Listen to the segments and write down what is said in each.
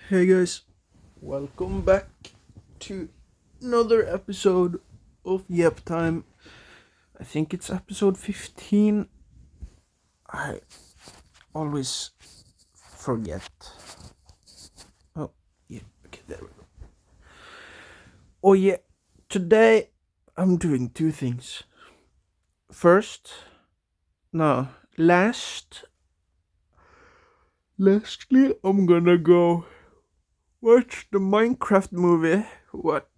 Hey guys, welcome back to another episode of Yaptime. I think it's episode 15. I always forget. Oh, yeah, okay, there we go. Oh, yeah, today I'm doing two things. First, no, lastly, I'm gonna go watch the Minecraft movie. What?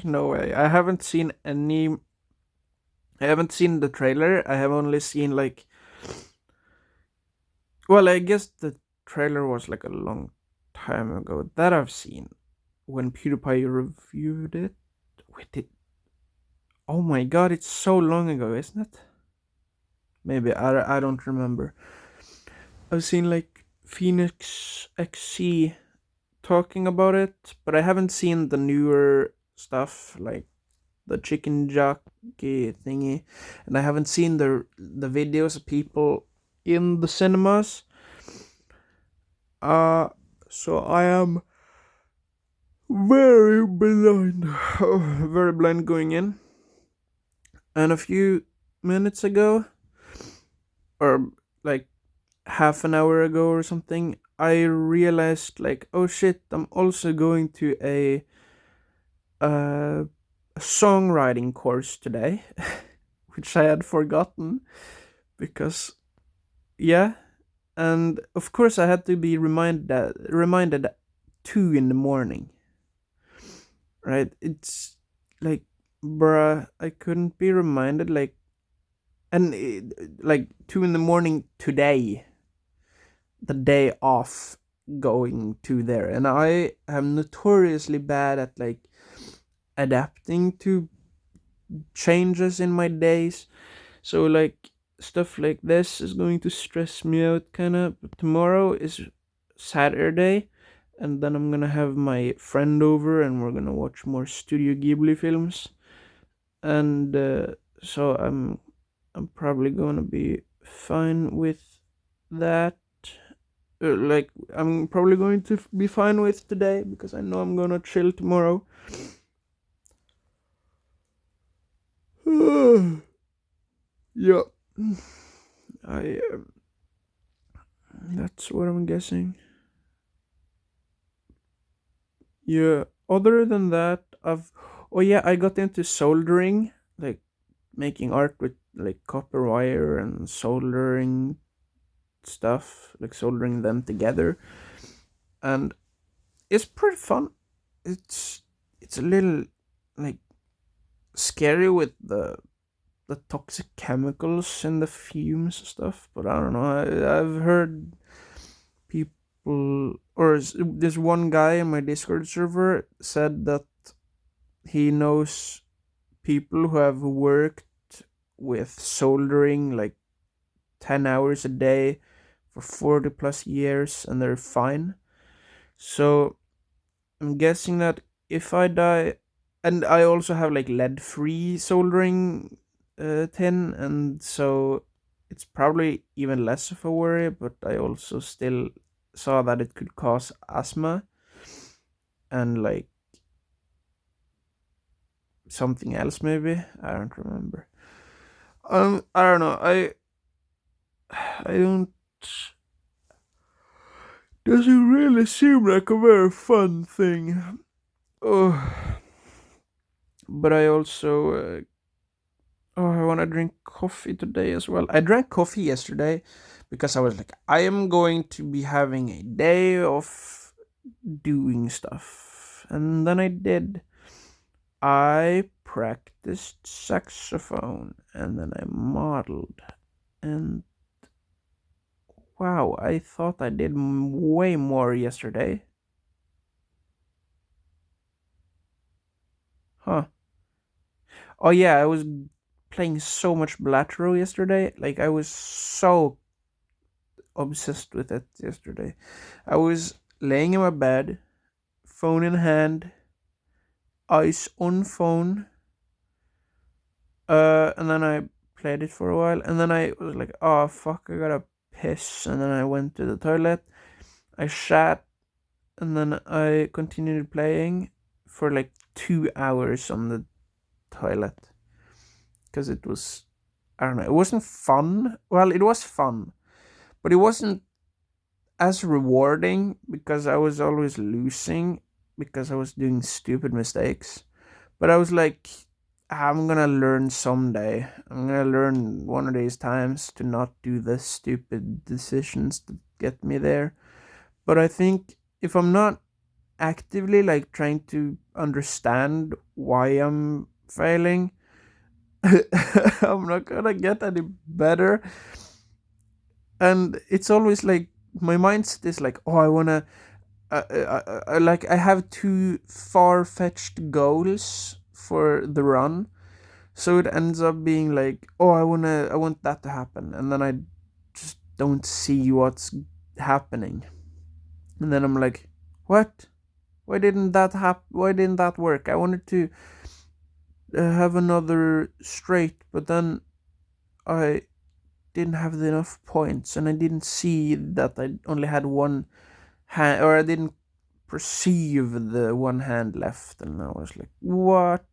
No way. I haven't seen the trailer. I have only seen well, I guess the trailer was like a long time ago that I've seen when PewDiePie reviewed it. Wait, oh my god, it's so long ago, isn't it? Maybe I don't remember. I've seen like Phoenix XC talking about it, but I haven't seen the newer stuff like the chicken jockey thingy, and I haven't seen the videos of people in the cinemas. Uh so I am very blind, very blind going in. And a few minutes ago, or like half an hour ago or something, I realized like, oh shit, I'm also going to uh, a songwriting course today, which I had forgotten because yeah, and of course I had to be reminded at 2 in the morning, right? It's like, bruh, I couldn't be reminded like 2 in the morning today, the day off going to there, and I am notoriously bad at like adapting to changes in my days. So like stuff like this is going to stress me out kind of. Tomorrow is Saturday, and then I'm gonna have my friend over and we're gonna watch more Studio Ghibli films. And so I'm probably gonna be fine with that. Like I'm probably going to be fine with today because I know I'm gonna chill tomorrow. Yeah, I that's what I'm guessing. Yeah. Other than that, oh yeah, I got into soldering, like making art with like copper wire and soldering stuff, like soldering them together, and it's pretty fun. It's it's a little like scary with the toxic chemicals and the fumes and stuff, but I don't know. I've heard people, or this one guy in my Discord server said that he knows people who have worked with soldering like 10 hours a day for 40 plus years and they're fine. So I'm guessing that if I die, and I also have like lead free soldering tin, and so it's probably even less of a worry, but I also still saw that it could cause asthma and like something else maybe. I don't remember. I don't know. I don't. Doesn't really seem like a very fun thing. Oh, but I also oh, I want to drink coffee today as well. I drank coffee yesterday because I was like, I am going to be having a day of doing stuff. And then I did. I practiced saxophone and then I modeled. And wow, I thought I did way more yesterday. Huh. Oh, yeah, I was playing so much Blatro yesterday. Like, I was so obsessed with it yesterday. I was laying in my bed, phone in hand, eyes on phone, and then I played it for a while, and then I was like, oh fuck, I gotta piss, and then I went to the toilet. I shat, and then I continued playing for like 2 hours on the toilet because it was, I don't know, it wasn't fun. Well, it was fun, but it wasn't as rewarding because I was always losing because I was doing stupid mistakes. But I was like, I'm gonna learn someday. I'm gonna learn one of these times to not do the stupid decisions that get me there. But I think if I'm not actively like trying to understand why I'm failing, I'm not gonna get any better. And it's always like my mindset is like, oh, I wanna, like I have two far-fetched goals for the run, so it ends up being like, oh, I want that to happen, and then I just don't see what's happening, and then I'm like, what? Why didn't that Why didn't that work? I wanted to have another straight, but then I didn't have enough points, and I didn't see that I only had one hand, or I didn't perceive the one hand left, and I was like, what?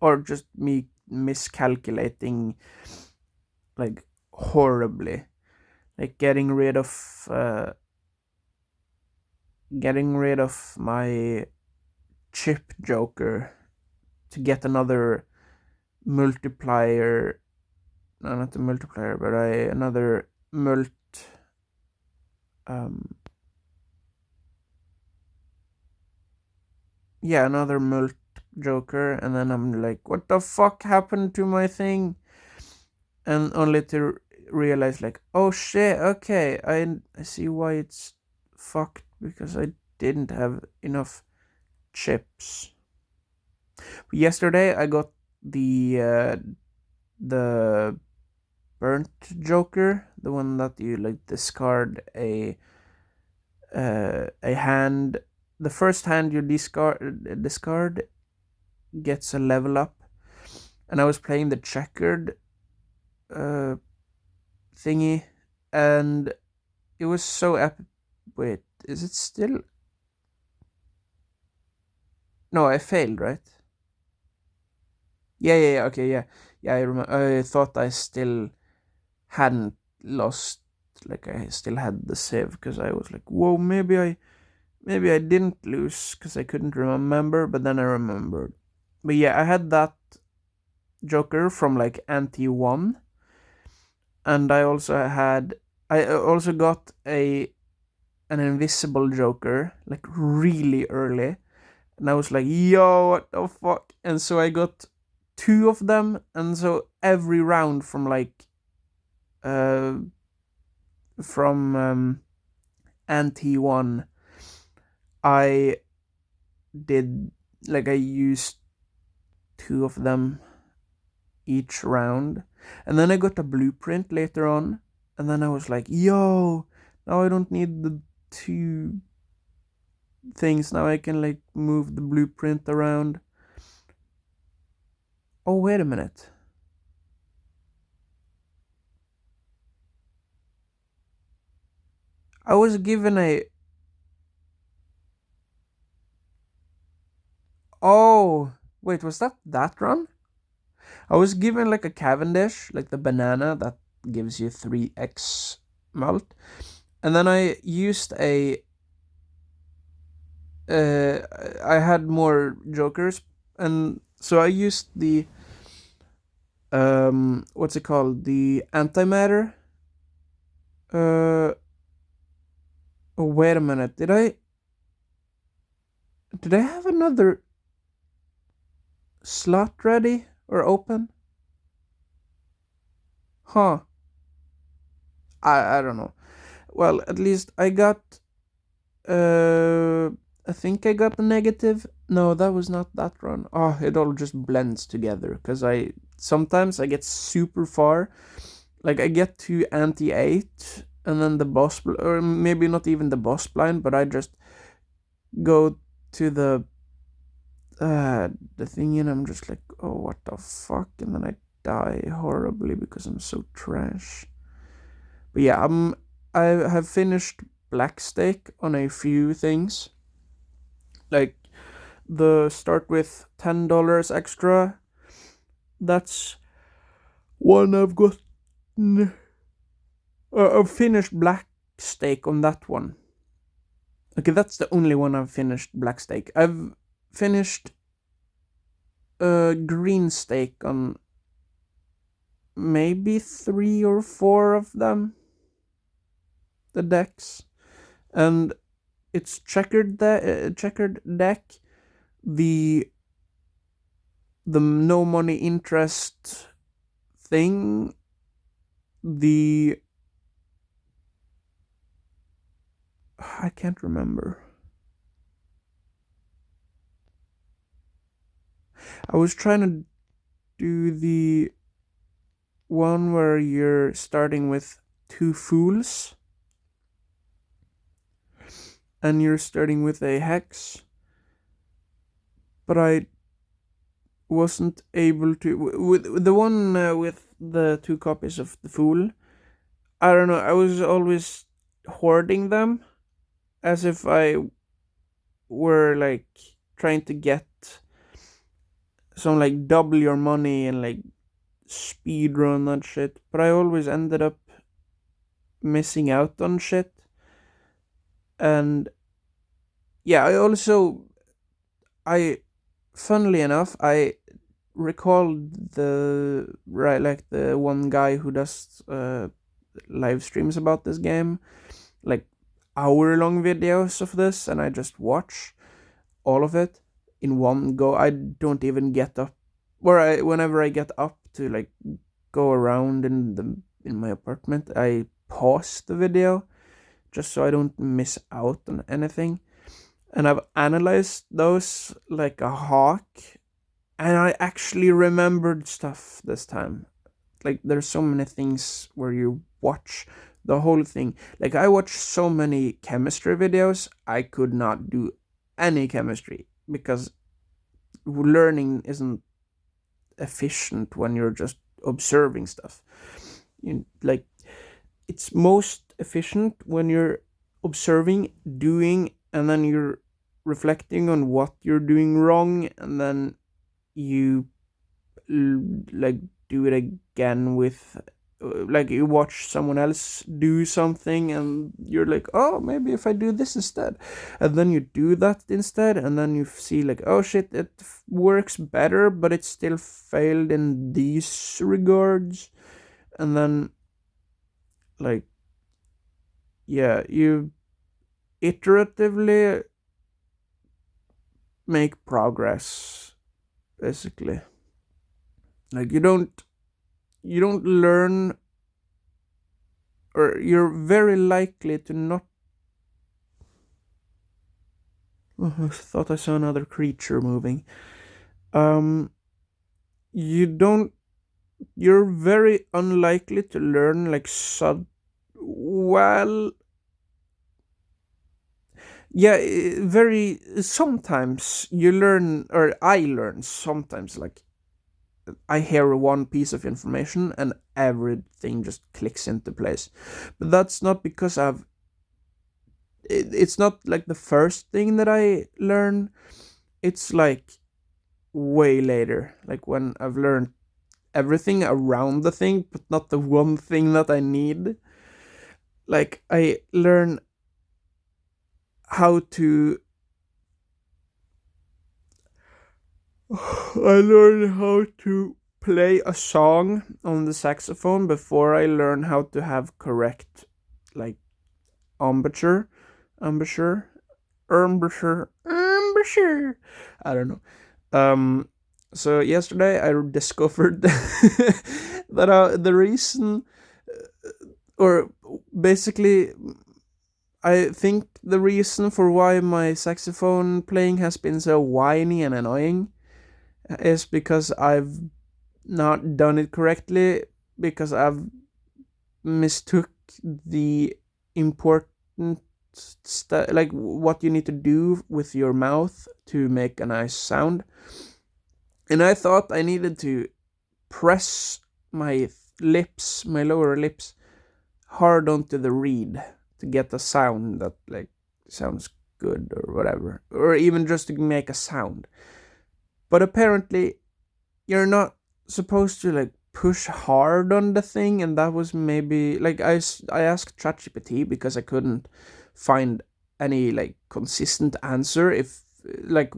Or just me miscalculating like horribly, like getting rid of my chip joker to get another multiplier. No, not a multiplier, but another um yeah, another joker, and then I'm like, what the fuck happened to my thing? And only to realize like, oh shit, okay, I see why it's fucked, because I didn't have enough chips. But yesterday I got the burnt joker, the one that you like discard a hand. The first hand you discard gets a level up, and I was playing the checkered uh thingy, and it was so epic. Wait, is it still? No, I failed, right? Yeah. Okay, yeah, yeah. I remember. I thought I still hadn't lost. Like I still had the save, because I was like, whoa, maybe I didn't lose because I couldn't remember. But then I remembered. But yeah, I had that Joker from like Anti One, and I also got a an invisible Joker like really early, and I was like, yo, what the fuck? And so I got two of them, and so every round from like uh from Anti One, I did like I used two of them each round, and then I got a blueprint later on, and then I was like, yo, now I don't need the two things. Now I can like move the blueprint around. Oh, wait a minute. I was given a. Oh, wait, was that run? I was given like a Cavendish, like the banana that gives you 3x malt. And then I used a. I had more jokers, and so I used the. What's it called? The antimatter. Uh, oh, wait a minute. Did I have another slot ready or open? Huh. I don't know. Well, at least I got uh I think I got the negative. No, that was not that run. Oh, it all just blends together, cuz I sometimes I get super far. Like I get to anti 8, and then or maybe not even the boss blind, but I just go to uh the thing, and I'm just like, "Oh, what the fuck?" And then I die horribly because I'm so trash. But yeah, I have finished black stake on a few things. Like the start with $10 extra. That's one I've gotten. I've finished black stake on that one. Okay, that's the only one I've finished black stake. I've finished green stake on maybe 3 or 4 of them. The decks, and it's checkered deck. The no money interest thing. The I can't remember. I was trying to do the one where you're starting with 2 fools and you're starting with a hex, but I wasn't able to with the one with the 2 copies of the fool. I don't know. I was always hoarding them as if I were like trying to get some like double your money and like speed run that shit, but I always ended up missing out on shit. And yeah, I funnily enough, I recalled the right, like the one guy who does live streams about this game, like hour-long videos of this, and I just watch all of it in one go. I don't even get up, whenever I get up to like go around in my apartment, I pause the video just so I don't miss out on anything. And I've analyzed those like a hawk, and I actually remembered stuff this time. Like there's so many things where you watch the whole thing. Like I watched so many chemistry videos, I could not do any chemistry because learning isn't efficient when you're just observing stuff. Like it's most efficient when you're observing, doing, and then you're reflecting on what you're doing wrong, and then you like do it again with like you watch someone else do something and you're like, oh, maybe if I do this instead, and then you do that instead, and then you see like, oh shit, it works better, but it still failed in these regards. And then like, yeah, you iteratively make progress, basically. Like you don't learn, or you're very likely to not. Oh, I thought I saw another creature moving. Um, you don't. You're very unlikely to learn like well. Yeah, very. Sometimes you learn, or I learn sometimes. Like I hear one piece of information and everything just clicks into place. But that's not because it's not like the first thing that I learn. It's like way later, like when I've learned everything around the thing, but not the one thing that I need. Like I learn how to. I learn how to play a song on the saxophone before I learn how to have correct, like, embouchure, embouchure, embouchure. I don't know. So yesterday I discovered that the reason, or basically, I think the reason for why my saxophone playing has been so whiny and annoying is because I've not done it correctly, because I've mistook the important like what you need to do with your mouth to make a nice sound. And I thought I needed to my lower lips, hard onto the reed to get a sound that like sounds good or whatever, or even just to make a sound. But apparently you're not supposed to like push hard on the thing, and that was maybe like I asked ChatGPT because I couldn't find any like consistent answer if like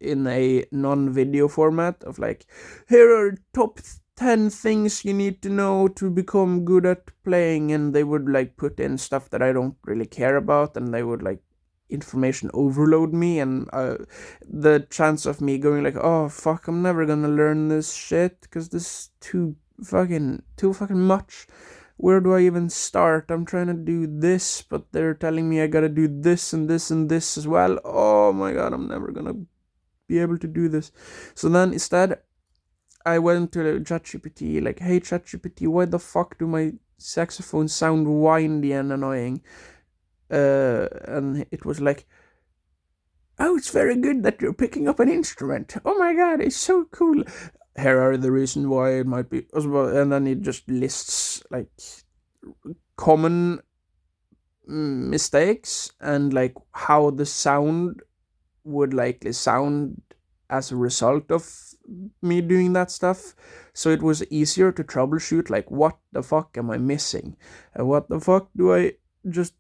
in a non-video format of like, here are top 10 things you need to know to become good at playing, and they would like put in stuff that I don't really care about, and they would like information overload me, and the chance of me going like, oh fuck, I'm never gonna learn this shit because this is too fucking much. Where do I even start? I'm trying to do this, but they're telling me I gotta do this and this and this as well. Oh my god, I'm never gonna be able to do this. So then instead I went to ChatGPT like, hey ChatGPT, why the fuck do my saxophone sound windy and annoying? And it was like, oh, it's very good that you're picking up an instrument. Oh my god, it's so cool. Here are the reasons why it might be as well. And then it just lists like common mistakes and like how the sound would likely sound as a result of me doing that stuff. So it was easier to troubleshoot like, what the fuck am I missing? And what the fuck do I just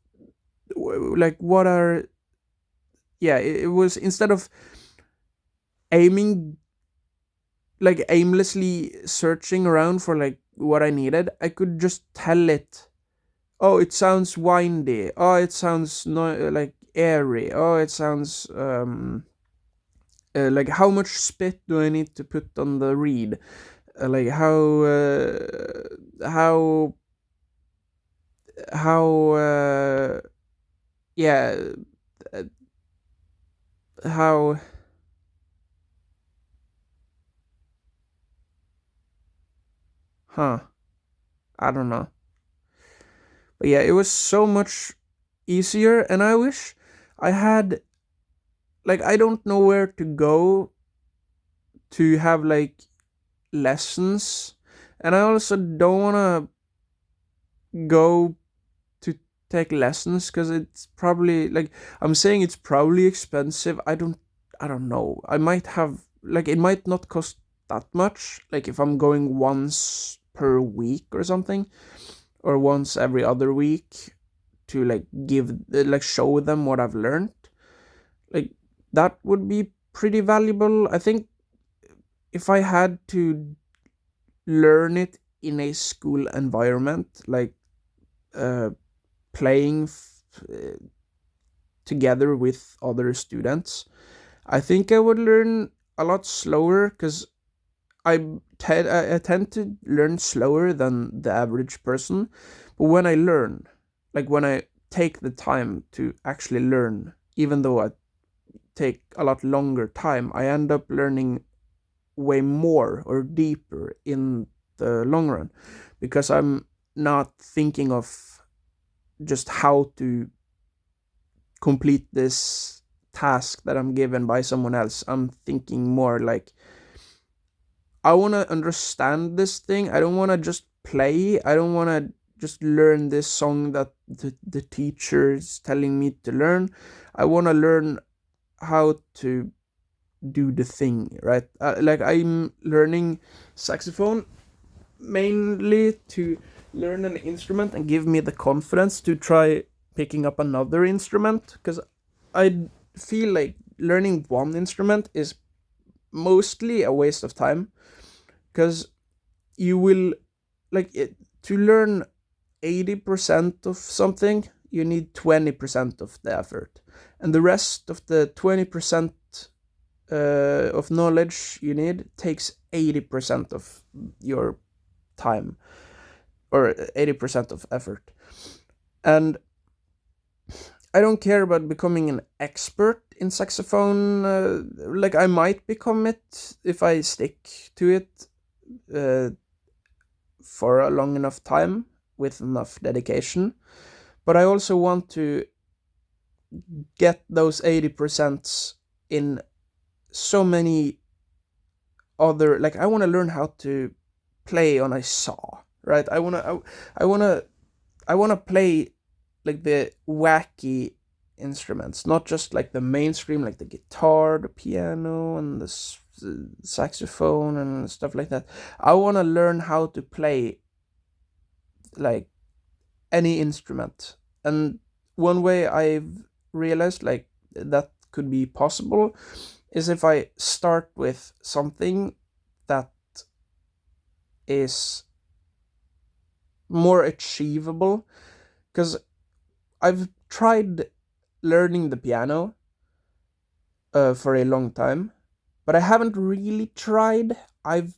like, what are, yeah, it was, instead of aiming like aimlessly searching around for like what I needed, I could just tell it, oh it sounds windy, oh it sounds like airy, oh it sounds like how much spit do I need to put on the reed, like how yeah uh, how huh I don't know. But yeah, it was so much easier, and I wish I had like, I don't know where to go to have like lessons, and I also don't want to go to take lessons because it's probably like, I'm saying it's probably expensive. I don't know. I might have like, it might not cost that much like if I'm going once per week or something, or once every other week to like give like show them what I've learned. Like that would be pretty valuable. I think if I had to learn it in a school environment, like uh, playing together with other students, I think I would learn a lot slower because I tend to learn slower than the average person. But when I learn, like when I take the time to actually learn, even though I take a lot longer time, I end up learning way more or deeper in the long run because I'm not thinking of just how to complete this task that I'm given by someone else. I'm thinking more like, I want to understand this thing. I don't want to just play. I don't want to just learn this song that the teacher is telling me to learn. I want to learn how to do the thing, right? Like I'm learning saxophone mainly to learn an instrument and give me the confidence to try picking up another instrument, because I feel like learning one instrument is mostly a waste of time, because you will like it, to learn 80% of something you need 20% of the effort, and the rest of the 20% of knowledge you need takes 80% of your time, or 80% of effort. And I don't care about becoming an expert in saxophone. Like I might become it if I stick to it uh, for a long enough time with enough dedication. But I also want to get those 80% in so many other, like I want to learn how to play on a saw, right? I want to play like the wacky instruments, not just like the mainstream, like the guitar, the piano, and the saxophone and stuff like that. I want to learn how to play like any instrument. And one way I've realized like that could be possible is if I start with something that is more achievable. Because I've tried learning the piano for a long time, but I haven't really tried. I've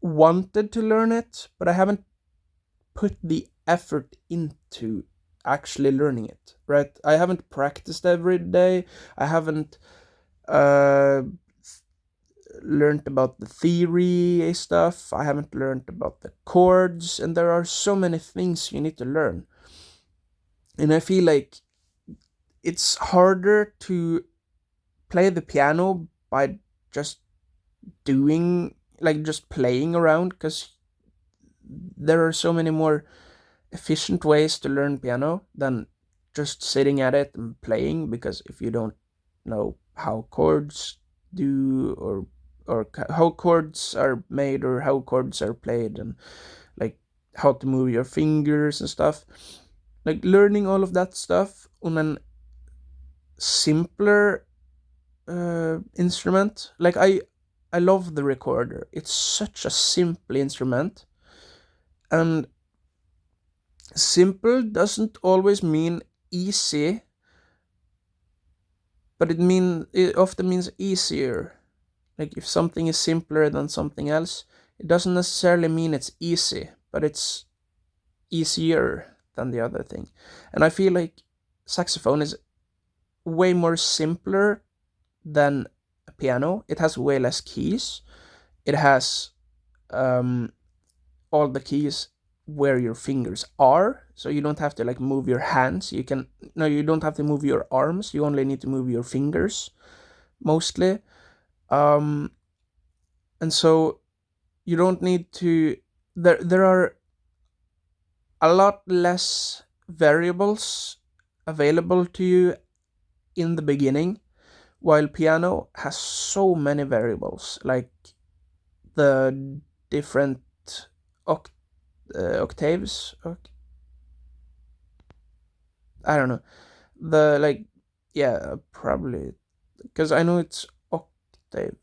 wanted to learn it, but I haven't put the effort into actually learning it, right? I haven't practiced every day. I haven't uh, learned about the theory stuff. I haven't learned about the chords, and there are so many things you need to learn. And I feel like it's harder to play the piano by just doing, like, just playing around, because there are so many more efficient ways to learn piano than just sitting at it and playing. Because if you don't know how chords do, or how chords are made, or how chords are played, and like how to move your fingers and stuff, like learning all of that stuff on an simpler instrument. Like I love the recorder. It's such a simple instrument, and simple doesn't always mean easy, but it often means easier. Like if something is simpler than something else, it doesn't necessarily mean it's easy, but it's easier than the other thing. And I feel like saxophone is way more simpler than a piano. It has way less keys. It has um, all the keys where your fingers are, so you don't have to like move your hands. You can no, you don't have to move your arms. You only need to move your fingers mostly. Um, and so you don't need to. There are a lot less variables available to you in the beginning, while piano has so many variables, like the different oct- octaves. I don't know, the like, yeah, probably, because I know it's octave.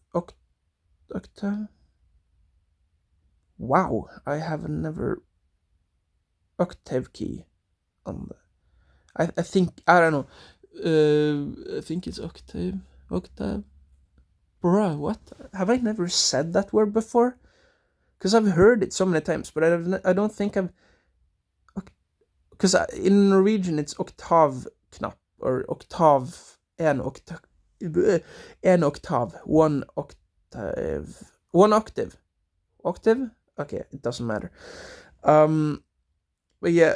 Wow, I have never octave key on the. I think, I don't know. I think it's octave. Bruh, what? Have I never said that word before? Because I've heard it so many times, but I don't think I've. Because in Norwegian it's octave knapp, or octave, en octave, one octave, octave. Okay, it doesn't matter. Um, but yeah,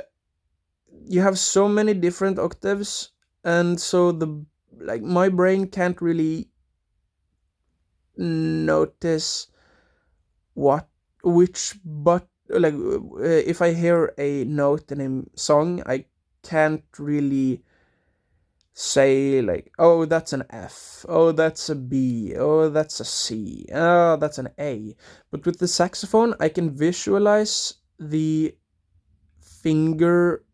you have so many different octaves, and so the like my brain can't really notice what which but like if I hear a note in a song, I can't really say like, oh, that's an F, oh, that's a B, oh, that's a C, oh, that's an A. But with the saxophone, I can visualize the finger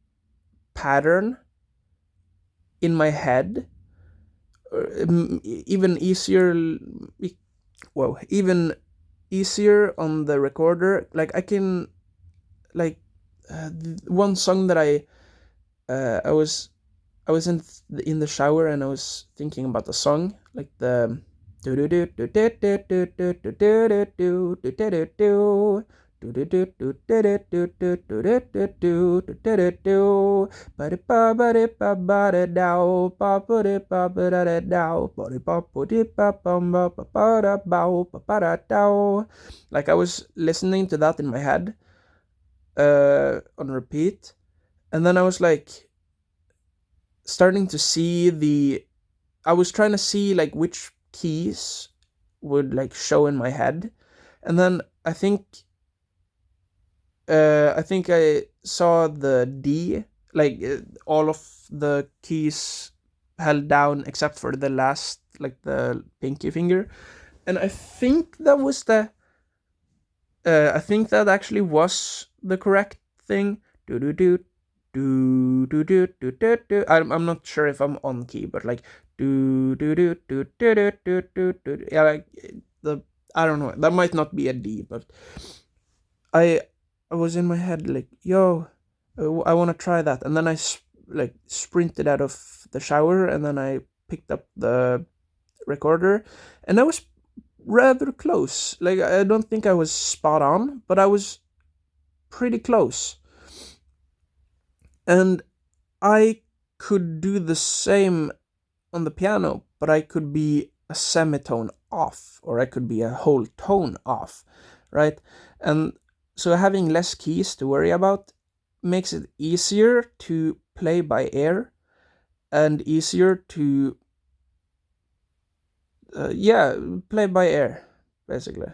pattern in my head. Even easier, well, even easier on the recorder. Like I can, like, one song that I was in the shower, and I was thinking about the song, like the like I was listening to that in my head on repeat, and then I was like starting to see the I was trying to see like which keys would like show in my head, and then I think I saw the D, like all of the keys held down except for the last, like the pinky finger. And I think that actually was the correct thing. Do do do do do do do do do. I'm not sure if I'm on key, but like do do do do do do do do do. Yeah, like the I don't know. That might not be a D, but I I was in my head like, yo, I want to try that, and then like sprinted out of the shower, and then I picked up the recorder, and I was rather close. Like I don't think I was spot on, but I was pretty close. And I could do the same on the piano, but I could be a semitone off, or I could be a whole tone off, right? And so having less keys to worry about makes it easier to play by ear and easier to, yeah, play by ear, basically.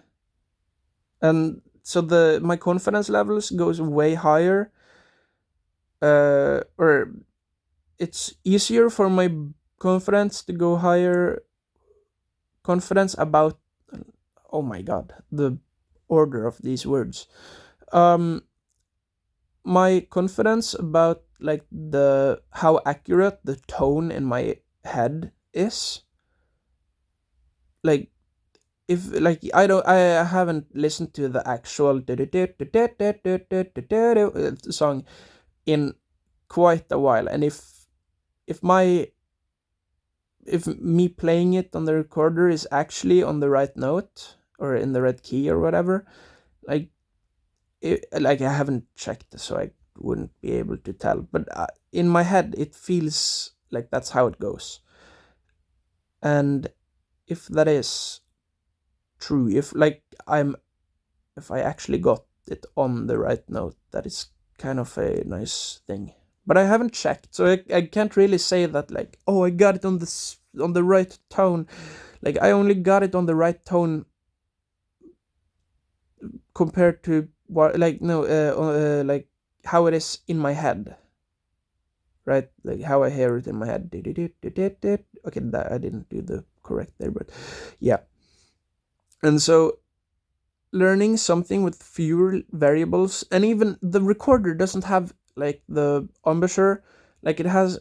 And so my confidence levels goes way higher, or it's easier for my confidence to go higher, confidence about, oh my god, the order of these words. um my confidence about like the how accurate the tone in my head is, like if like I haven't listened to the actual song in quite a while, and if my if me playing it on the recorder is actually on the right note or in the right key or whatever, like like I haven't checked, so I wouldn't be able to tell. But in my head, it feels like that's how it goes. And if that is true, if I actually got it on the right note, that is kind of a nice thing. But I haven't checked, so I can't really say that like, oh, I got it on the right tone. Like I only got it on the right tone compared to what, like no like how it is in my head, right? Like how I hear it in my head. Okay, that I didn't do the correct there, but yeah. And so learning something with fewer variables, and even the recorder doesn't have like the embouchure, like it has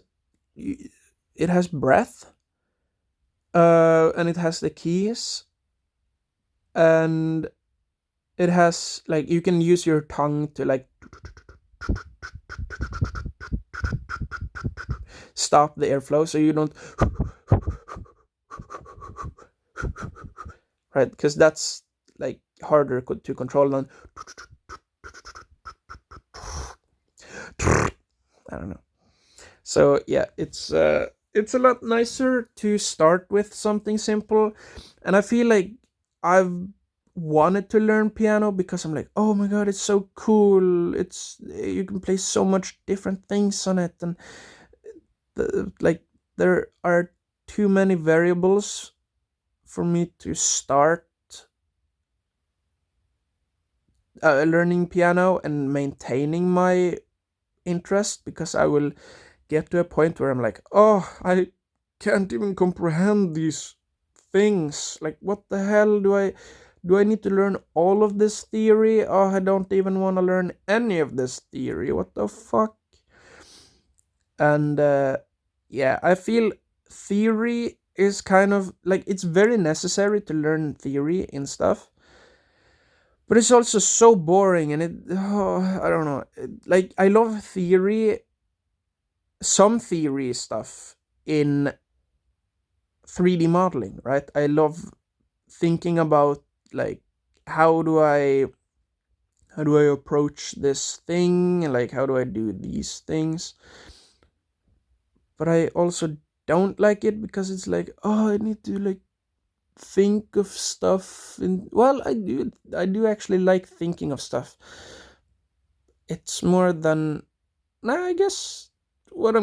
breath, and it has the keys, and it has like you can use your tongue to like stop the airflow so you don't right, because that's like harder to control than I don't know. So yeah, it's a lot nicer to start with something simple, and I feel like I've wanted to learn piano because I'm like, oh my god, it's so cool. It's you can play so much different things on it, and like there are too many variables for me to start learning piano and maintaining my interest, because I will get to a point where I'm like, oh, I can't even comprehend these things. Like, what the hell do I need to learn all of this theory? Oh, I don't even want to learn any of this theory. What the fuck? And yeah, I feel theory is kind of like it's very necessary to learn theory in stuff, but it's also so boring, and I don't know. Like I love theory, some theory stuff in 3D modeling, right? I love thinking about like how do I how do I approach this thing, like how do I do these things. But I also don't like it because it's like, oh, I need to like think of stuff. And well, I do actually like thinking of stuff. It's more than, nah, I guess wait,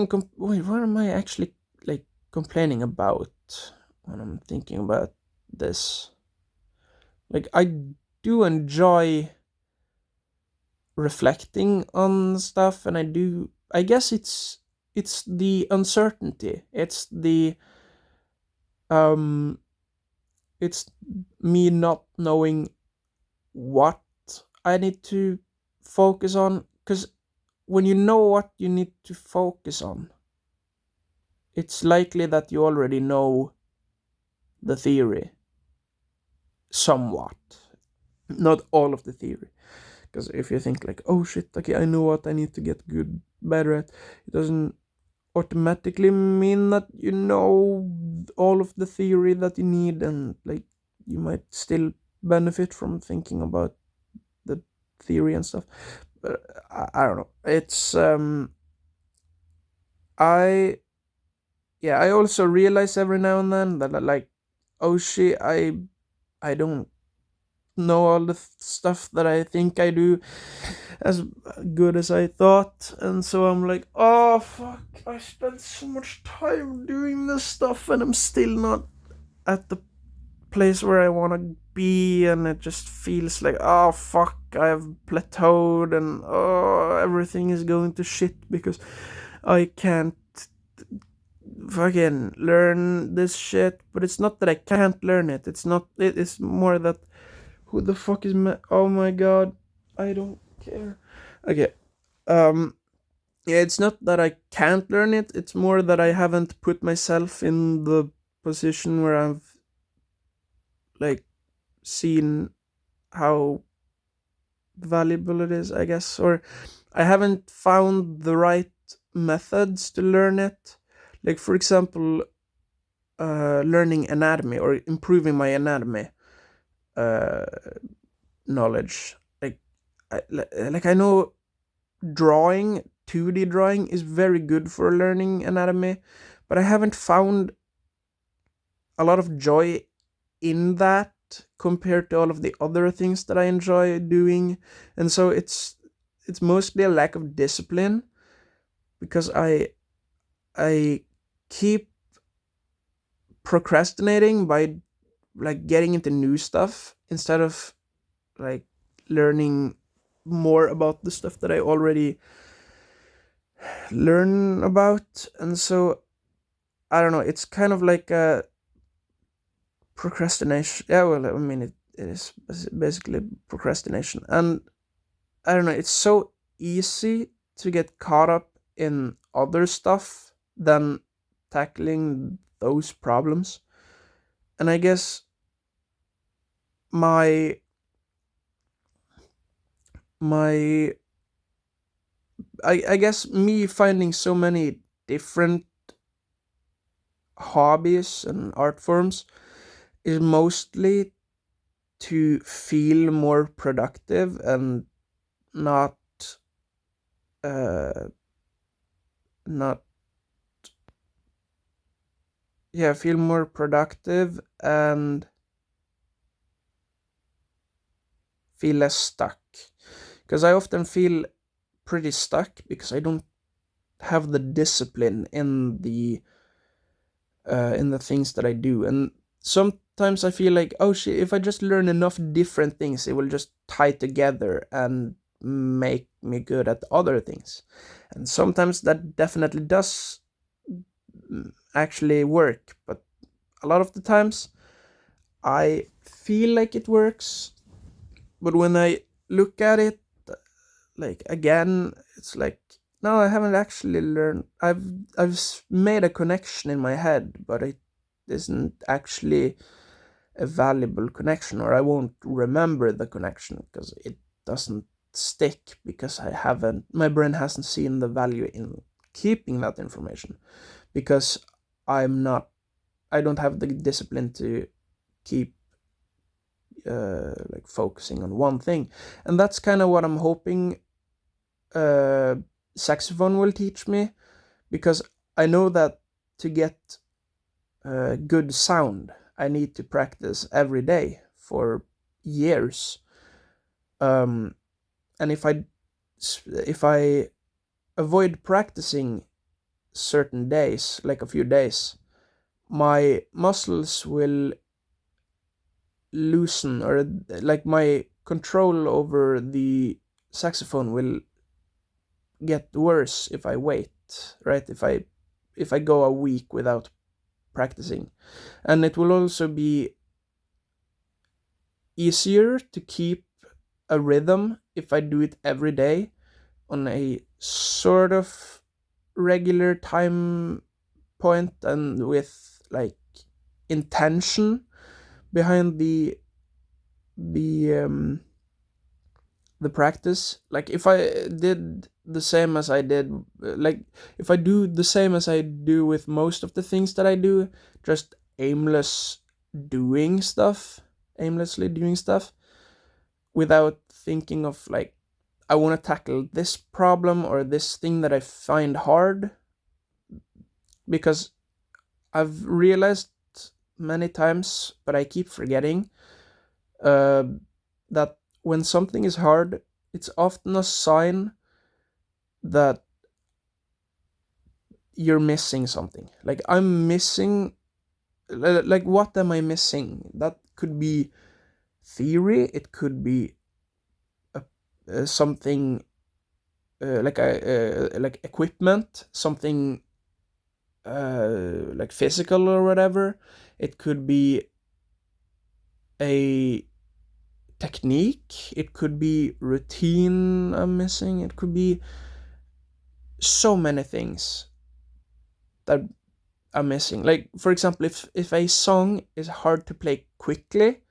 what am I actually like complaining about when I'm thinking about this? Like I do enjoy reflecting on stuff, and I guess it's the uncertainty. Um it's me not knowing what I need to focus on, cuz when you know what you need to focus on, it's likely that you already know the theory somewhat. Not all of the theory. Because if you think like, oh shit, okay, I know what I need to get good, better at, it doesn't automatically mean that you know all of the theory that you need, and like you might still benefit from thinking about the theory and stuff. But I don't know. I yeah, I also realize every now and then that like, oh shit, I don't know all the stuff that I think I do as good as I thought, and so I'm like, oh fuck, I spent so much time doing this stuff, and I'm still not at the place where I want to be, and it just feels like, oh fuck, I've plateaued, and oh, everything is going to shit because I can't fucking learn this shit. But it's not that I can't learn it. It's not. It's more that who the fuck is oh my god, I don't care. Okay. Um. Yeah, it's not that I can't learn it. It's more that I haven't put myself in the position where I've like seen how valuable it is, I guess, or I haven't found the right methods to learn it. Like for example, learning anatomy or improving my anatomy uh, knowledge. Like I know drawing, 2D drawing is very good for learning anatomy, but I haven't found a lot of joy in that compared to all of the other things that I enjoy doing. And so it's mostly a lack of discipline, because I keep procrastinating by like getting into new stuff instead of like learning more about the stuff that I already learn about. And so I don't know, it's kind of like a procrastination. Yeah, well, I mean, it is basically procrastination. And I don't know, it's so easy to get caught up in other stuff than tackling those problems. And I guess my my I guess me finding so many different hobbies and art forms is mostly to feel more productive and not uh not yeah, feel more productive and feel less stuck, because I often feel pretty stuck because I don't have the discipline in the things that I do. And sometimes I feel like, oh shit, if I just learn enough different things, it will just tie together and make me good at other things. And sometimes that definitely does actually work, but a lot of the times I feel like it works, but when I look at it like again, it's like, no, I haven't actually learned. I've made a connection in my head, but it isn't actually a valuable connection, or I won't remember the connection because it doesn't stick, because my brain hasn't seen the value in keeping that information, because I'm not I don't have the discipline to keep like focusing on one thing. And that's kind of what I'm hoping uh, saxophone will teach me, because I know that to get good sound, I need to practice every day for years. Um, and if I avoid practicing certain days, like a few days, my muscles will loosen, or like my control over the saxophone will get worse if I wait, right? If I go a week without practicing. And it will also be easier to keep a rhythm if I do it every day on a sort of regular time point and with like intention behind the the practice. Like if I did the same as I did, like if I do the same as I do with most of the things that I do, just doing stuff aimlessly doing stuff without thinking of like, I want to tackle this problem or this thing that I find hard. Because I've realized many times, but I keep forgetting, uh, that when something is hard, it's often a sign that you're missing something. Like I'm missing, like what am I missing? That could be theory. It could be something like equipment, something like physical or whatever. It could be a technique. It could be routine I'm missing. It could be so many things that I'm missing. Like for example, if a song is hard to play quickly,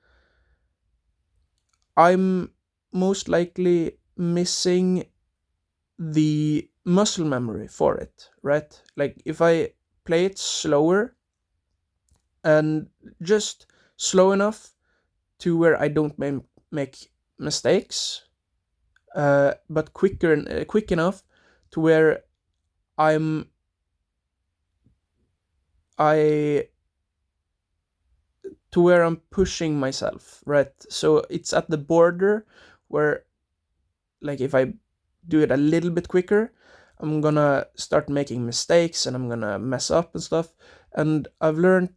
I'm most likely missing the muscle memory for it, right? Like if I play it slower and just slow enough to where I don't make mistakes, but quick enough to where I'm I to where I'm pushing myself, right? So it's at the border where, like, if I do it a little bit quicker, I'm gonna start making mistakes and I'm gonna mess up and stuff. And I learned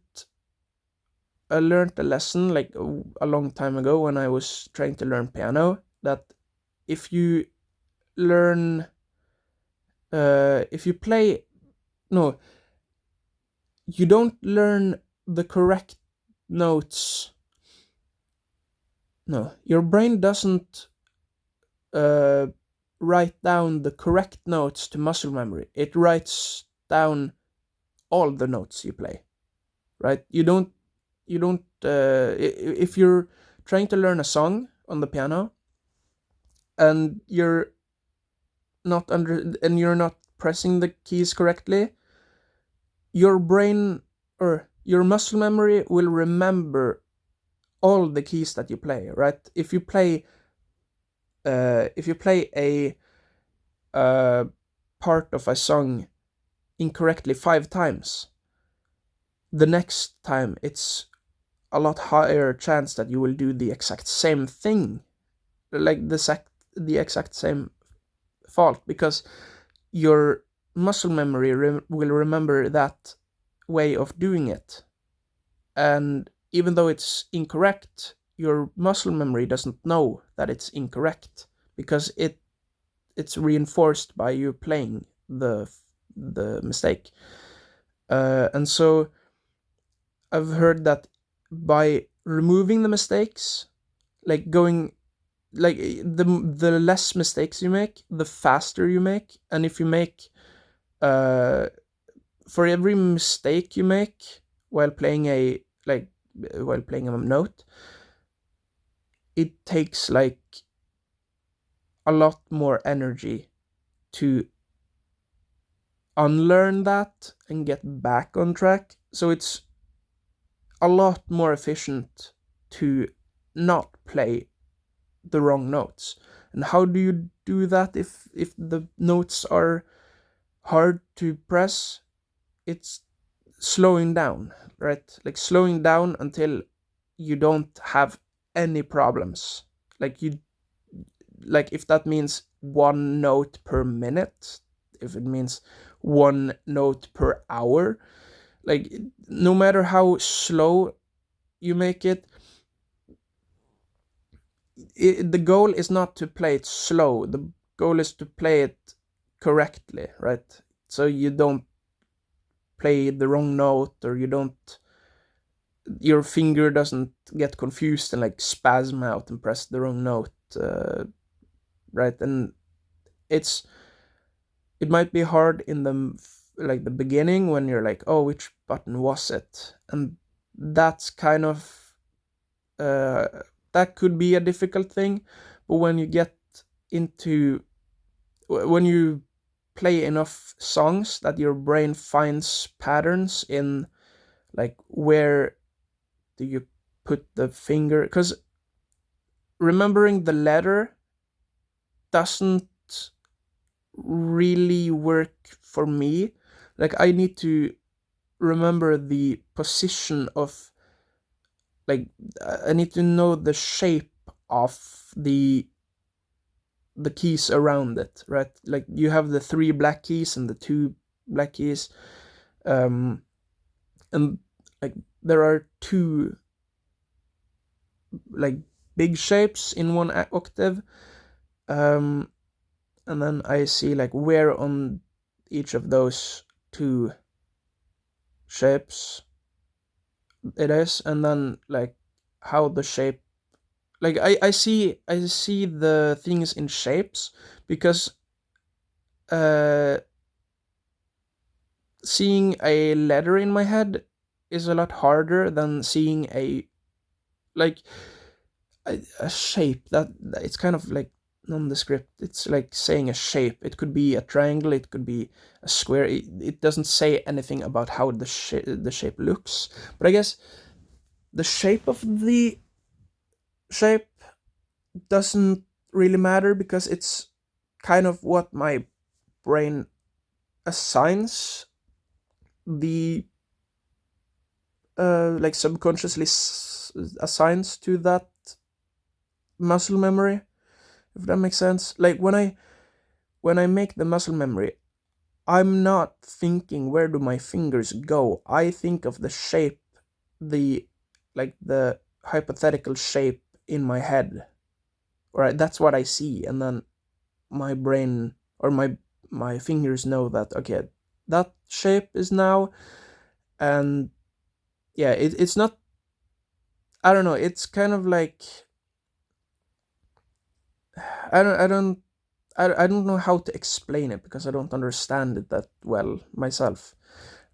a lesson like a long time ago when I was trying to learn piano, that if you learn if you play no you don't learn the correct notes. No, your brain doesn't uh, write down the correct notes to muscle memory. It writes down all the notes you play, right? You don't if you're trying to learn a song on the piano and you're not pressing the keys correctly, your brain or your muscle memory will remember all the keys that you play, right? If you play a uh, part of a song incorrectly 5 times, the next time it's a lot higher chance that you will do the exact same thing, like the exact same fault, because your muscle memory will remember that way of doing it. And even though it's incorrect, your muscle memory doesn't know that it's incorrect, because it's reinforced by you playing the mistake. And so I've heard that by removing the mistakes, like going like the less mistakes you make, the faster you make. And if you make uh for every mistake you make while playing a note, it takes like a lot more energy to unlearn that and get back on track. So it's a lot more efficient to not play the wrong notes. And how do you do that if the notes are hard to press? It's slowing down, right? Like slowing down until you don't have any problems. Like if that means one note per minute, if it means one note per hour, like no matter how slow you make it, the goal is not to play it slow. The goal is to play it correctly, right? So you don't play the wrong note, or you don't, your finger doesn't get confused and like spasm out and press the wrong note, right? And it's it might be hard in the like the beginning when you're like, oh, which button was it? And that's kind of uh, that could be a difficult thing. But when you get into when you play enough songs that your brain finds patterns in like where do you put the finger, because remembering the letter doesn't really work for me. Like I need to remember the position of, like, I need to know the shape of the keys around it, right? Like you have the three black keys and the two black keys, um and like there are two like big shapes in one octave, um and then I see like where on each of those two shapes it is, and then like how the shape, like I see the things in shapes, because uh seeing a letter in my head is a lot harder than seeing a, like, a shape that it's kind of like nondescript. It's like saying a shape. It could be a triangle, it could be a square. It doesn't say anything about how the shape looks. But I guess the shape of the shape doesn't really matter, because it's kind of what my brain assigns the like subconsciously assigns to that muscle memory, if that makes sense. Like when I make the muscle memory, I'm not thinking where do my fingers go. I think of the shape, the like the hypothetical shape in my head. Right, that's what I see, and then my brain or my fingers know that, okay, that shape is now. And yeah, it's not, I don't know, it's kind of like, I don't know how to explain it, because I don't understand it that well myself.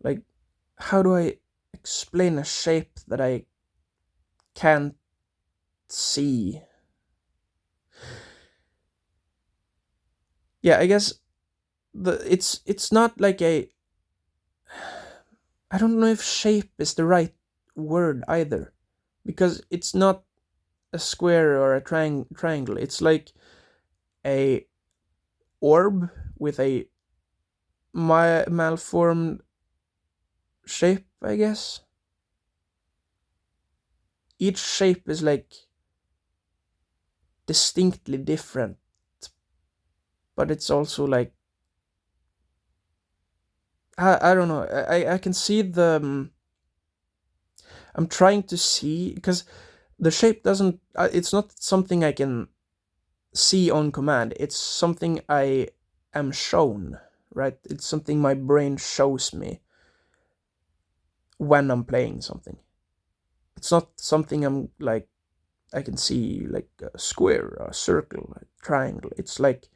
Like, how do I explain a shape that I can't see? Yeah, I guess it's not like a, I don't know if shape is the right word either, because it's not a square or a triangle. It's like a orb with a malformed shape, I guess. Each shape is like distinctly different, but it's also like, I don't know. I can see the. I'm trying to see, because the shape doesn't. It's not something I can see on command. It's something I am shown. Right. It's something my brain shows me when I'm playing something. It's not something I'm like, I can see like a square, a circle, a triangle. It's like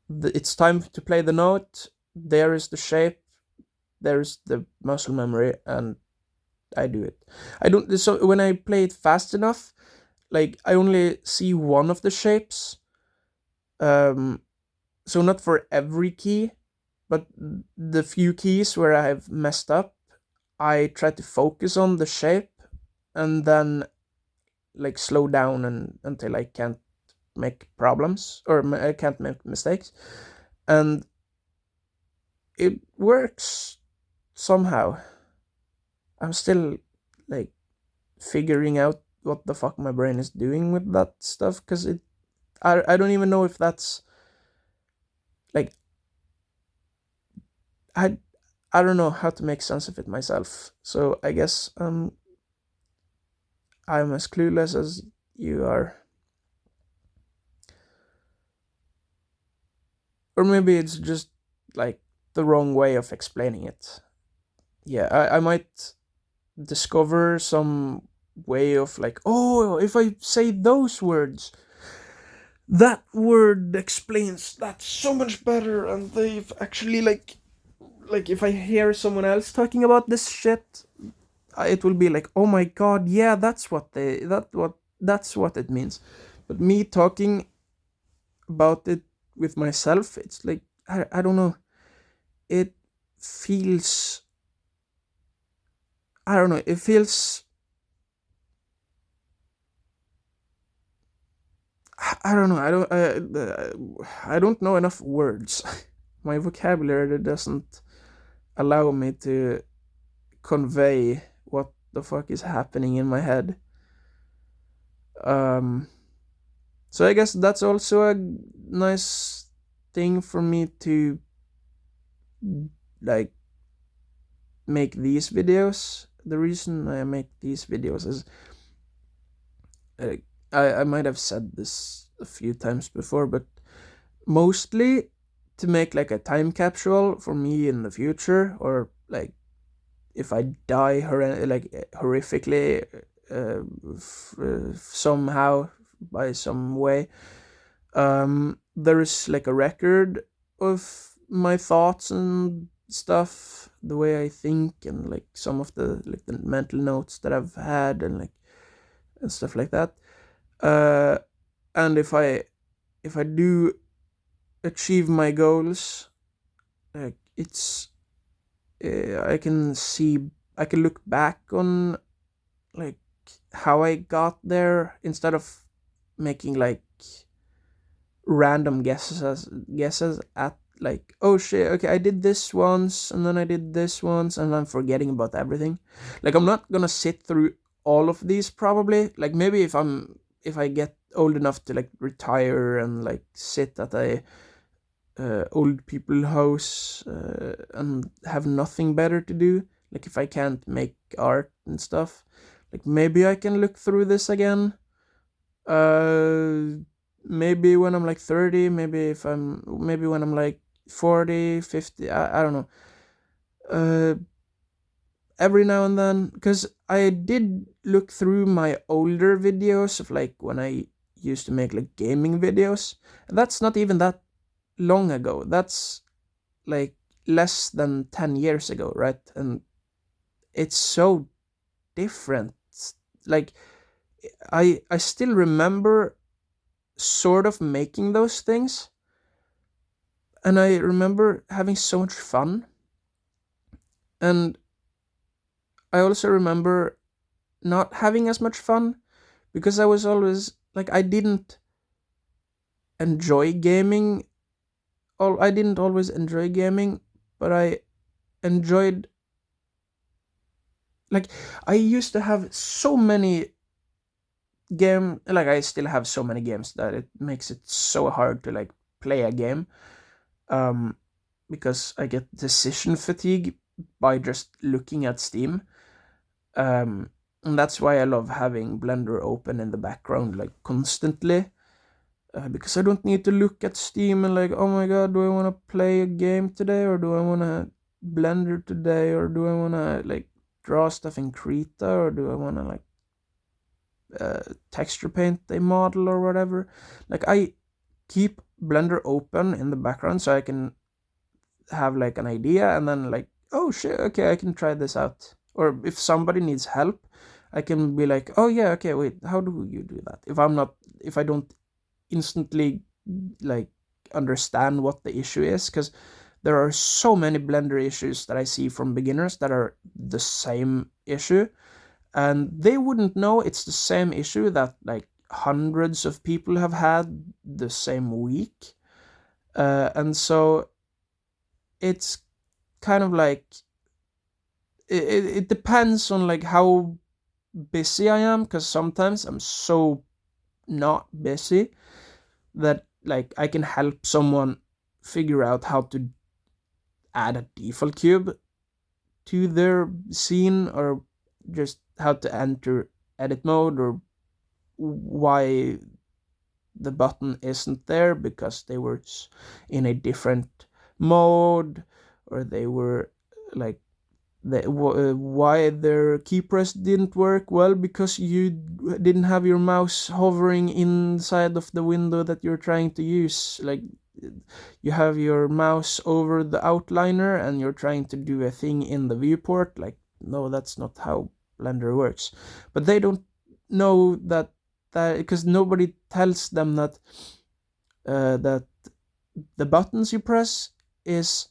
it's time to play the note. There is the shape. There's the muscle memory, and I do it. I don't. So when I play it fast enough, like I only see one of the shapes. Um, so not for every key, but the few keys where I have messed up, I try to focus on the shape, and then like slow down and until I can't make problems, or I can't make mistakes, and it works somehow. I'm still like figuring out what the fuck my brain is doing with that stuff, because I don't even know if that's like, I I don't know how to make sense of it myself. So I guess I'm as clueless as you are. or maybe it's just like the wrong way of explaining it. Yeah, I might discover some way of like, oh, if I say those words, that word explains that so much better, and they've actually like if I hear someone else talking about this shit, it will be like, oh my god, yeah, that's what it means. But me talking about it with myself, it's like I don't know, it feels, I don't know, it feels, I don't know, I don't know enough words. My vocabulary doesn't allow me to convey what the fuck is happening in my head. um so I guess that's also a nice thing for me to like make these videos. The reason I make these videos is, uh, I might have said this a few times before, but mostly to make like a time capsule for me in the future, or like if I die horrifically, somehow, by some way, there is like a record of my thoughts and stuff, the way I think, and like some of the mental notes that I've had, and like and stuff like that. uh and if I do achieve my goals, like it's, I can see, I can look back on like how I got there, instead of making like random guesses at like, oh shit, okay, I did this once, and then I did this once, and I'm forgetting about everything. Like, I'm not gonna sit through all of these, probably. Like, maybe if I get old enough to like retire and like sit at a old people house, and have nothing better to do, like if I can't make art and stuff, like maybe I can look through this again. uh Maybe when I'm like 30, maybe when I'm like 40, 50, I don't know. uh every now and then, because I did look through my older videos of like when I used to make like gaming videos. That's not even that long ago. That's like less than 10 years ago, right? And it's so different. Like, I still remember sort of making those things, and I remember having so much fun. And I also remember not having as much fun, because I was always like, I didn't enjoy gaming. I didn't always enjoy gaming, but I enjoyed, like, I used to have so many like, I still have so many games that it makes it so hard to like play a game, um because I get decision fatigue by just looking at Steam. And that's why I love having Blender open in the background like constantly, because I don't need to look at Steam and like, oh my god, do I want to play a game today, or do I want to Blender today, or do I want to like draw stuff in Krita, or do I want to like texture paint a model or whatever. Like, I keep Blender open in the background so I can have like an idea, and then like, oh shit, okay, I can try this out. Or if somebody needs help, I can be like, oh yeah, okay, wait, how do you do that? If I don't instantly like understand what the issue is, because there are so many Blender issues that I see from beginners that are the same issue, and they wouldn't know it's the same issue that like hundreds of people have had the same week. And so it's kind of like, it depends on like how busy I am, because sometimes I'm so not busy that like I can help someone figure out how to add a default cube to their scene, or just how to enter edit mode, or why the button isn't there because they were in a different mode, or they were like why their key press didn't work. Well, because you didn't have your mouse hovering inside of the window that you're trying to use. Like, you have your mouse over the outliner and you're trying to do a thing in the viewport. Like, no, that's not how Blender works. But they don't know that because nobody tells them that the buttons you press is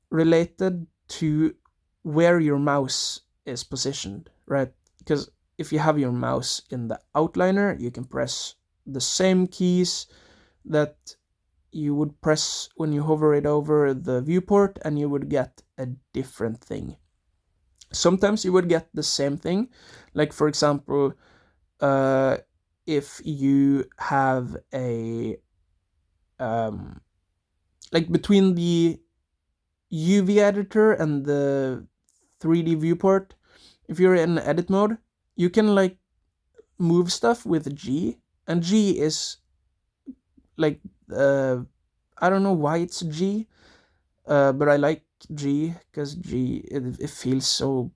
related to where your mouse is positioned, right? Because if you have your mouse in the outliner, you can press the same keys that you would press when you hover it over the viewport, and you would get a different thing. Sometimes you would get the same thing, like for example, if you have a like between the UV editor and the 3D viewport, if you're in edit mode, you can like move stuff with G, and G is like I don't know why it's G, but I like G because G it feels so,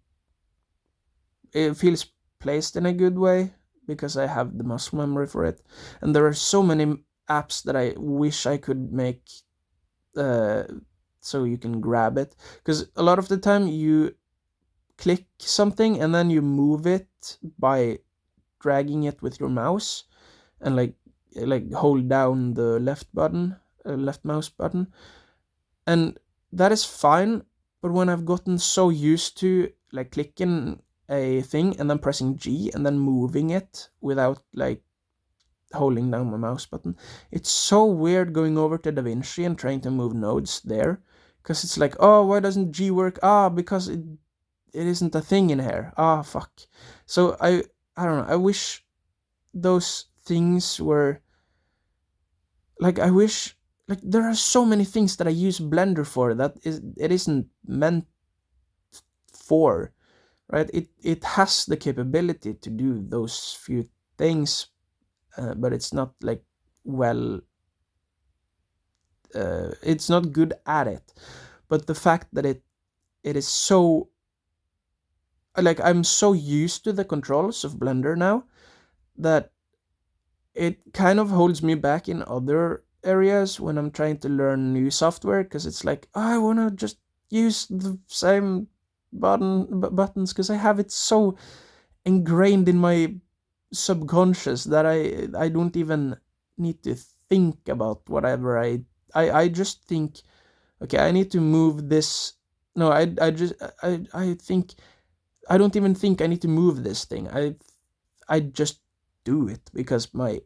it feels placed in a good way because I have the muscle memory for it, and there are so many apps that I wish I could make uh, so you can grab it, because a lot of the time you click something and then you move it by dragging it with your mouse and like hold down the left mouse button, and that is fine. But when I've gotten so used to like clicking a thing and then pressing G and then moving it without like holding down my mouse button, it's so weird going over to DaVinci and trying to move nodes there, because it's like, oh, why doesn't G work? Because it isn't a thing in here. Fuck. So I don't know, I wish those things were like, I wish, like, there are so many things that I use Blender for that it isn't meant for, right? It has the capability to do those few things, but it's not like, well, it's not good at it. But the fact that it is so, like, I'm so used to the controls of Blender now that it kind of holds me back in other areas when I'm trying to learn new software, because it's like, oh, I want to just use the same buttons because I have it so ingrained in my subconscious that I don't even need to think about whatever I just think, okay, I need to move this. No, I think I don't even think I need to move this thing. I just do it because my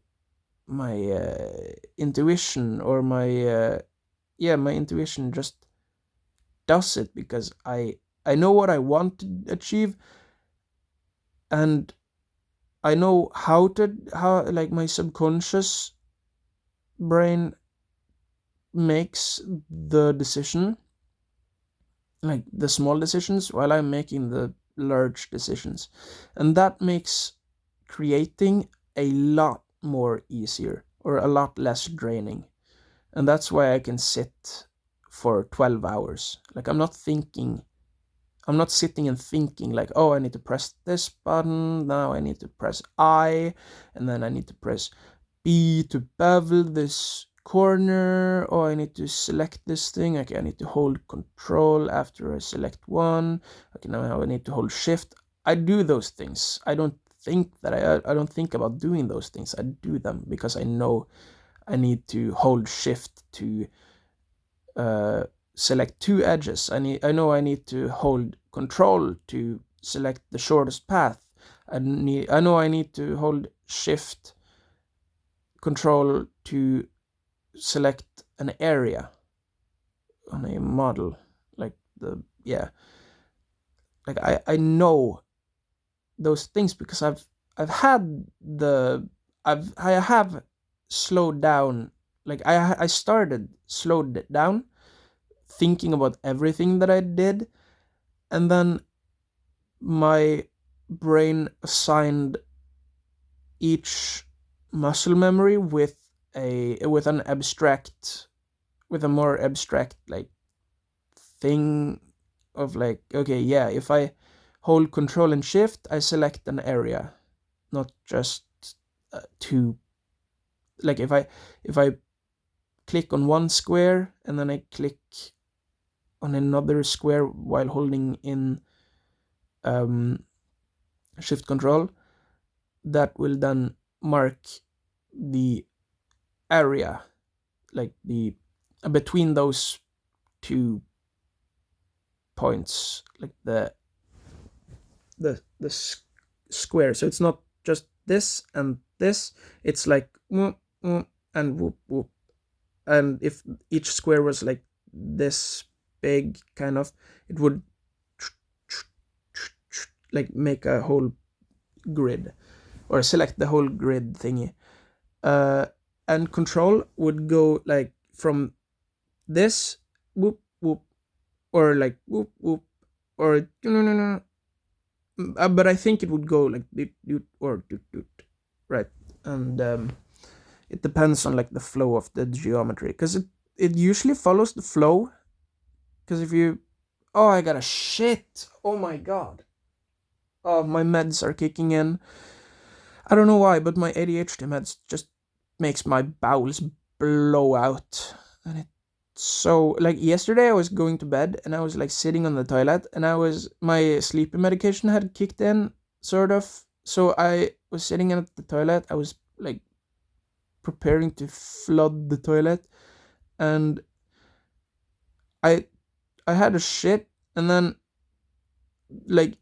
intuition, or my intuition just does it, because I know what I want to achieve, and I know how like my subconscious brain makes the decision, like the small decisions, while I'm making the large decisions, and that makes creating a lot more easier, or a lot less draining. And that's why I can sit for 12 hours. Like, I'm not sitting and thinking like, oh, I need to press this button, now I need to press I, and then I need to press B to bevel this corner. Oh, I need to select this thing. Okay, I need to hold control after I select one. Okay, now I need to hold shift. I do those things. I don't think about doing those things. I do them because I know I need to hold shift to select two edges. I know I need to hold control to select the shortest path. I know I need to hold shift control to select an area on a model, like the yeah like I know those things because I've had the I have slowed down. Like, I started slowed down thinking about everything that I did, and then my brain assigned each muscle memory with with an abstract, with a more abstract like thing of like, okay, yeah, if I hold control and shift, I select an area, not just two. Like if I click on one square and then I click on another square while holding in um, shift control, that will then mark the area, like the between those two points, like the square. So it's not just this and this. It's like and whoop whoop. And if each square was like this big, kind of, it would like make a whole grid or select the whole grid thingy. Uh, and control would go like from this whoop whoop, or like whoop whoop, or no no no. But I think it would go like doot doot or doot doot, right? And it depends on like the flow of the geometry, because it usually follows the flow. Because if you, oh, I got a shit, oh my god, oh, my meds are kicking in. I don't know why, but my ADHD meds just makes my bowels blow out. And it's so, like, yesterday I was going to bed and I was like sitting on the toilet, and my sleeping medication had kicked in, sort of. So I was sitting at the toilet. I was like preparing to flood the toilet, and I I had a shit, and then like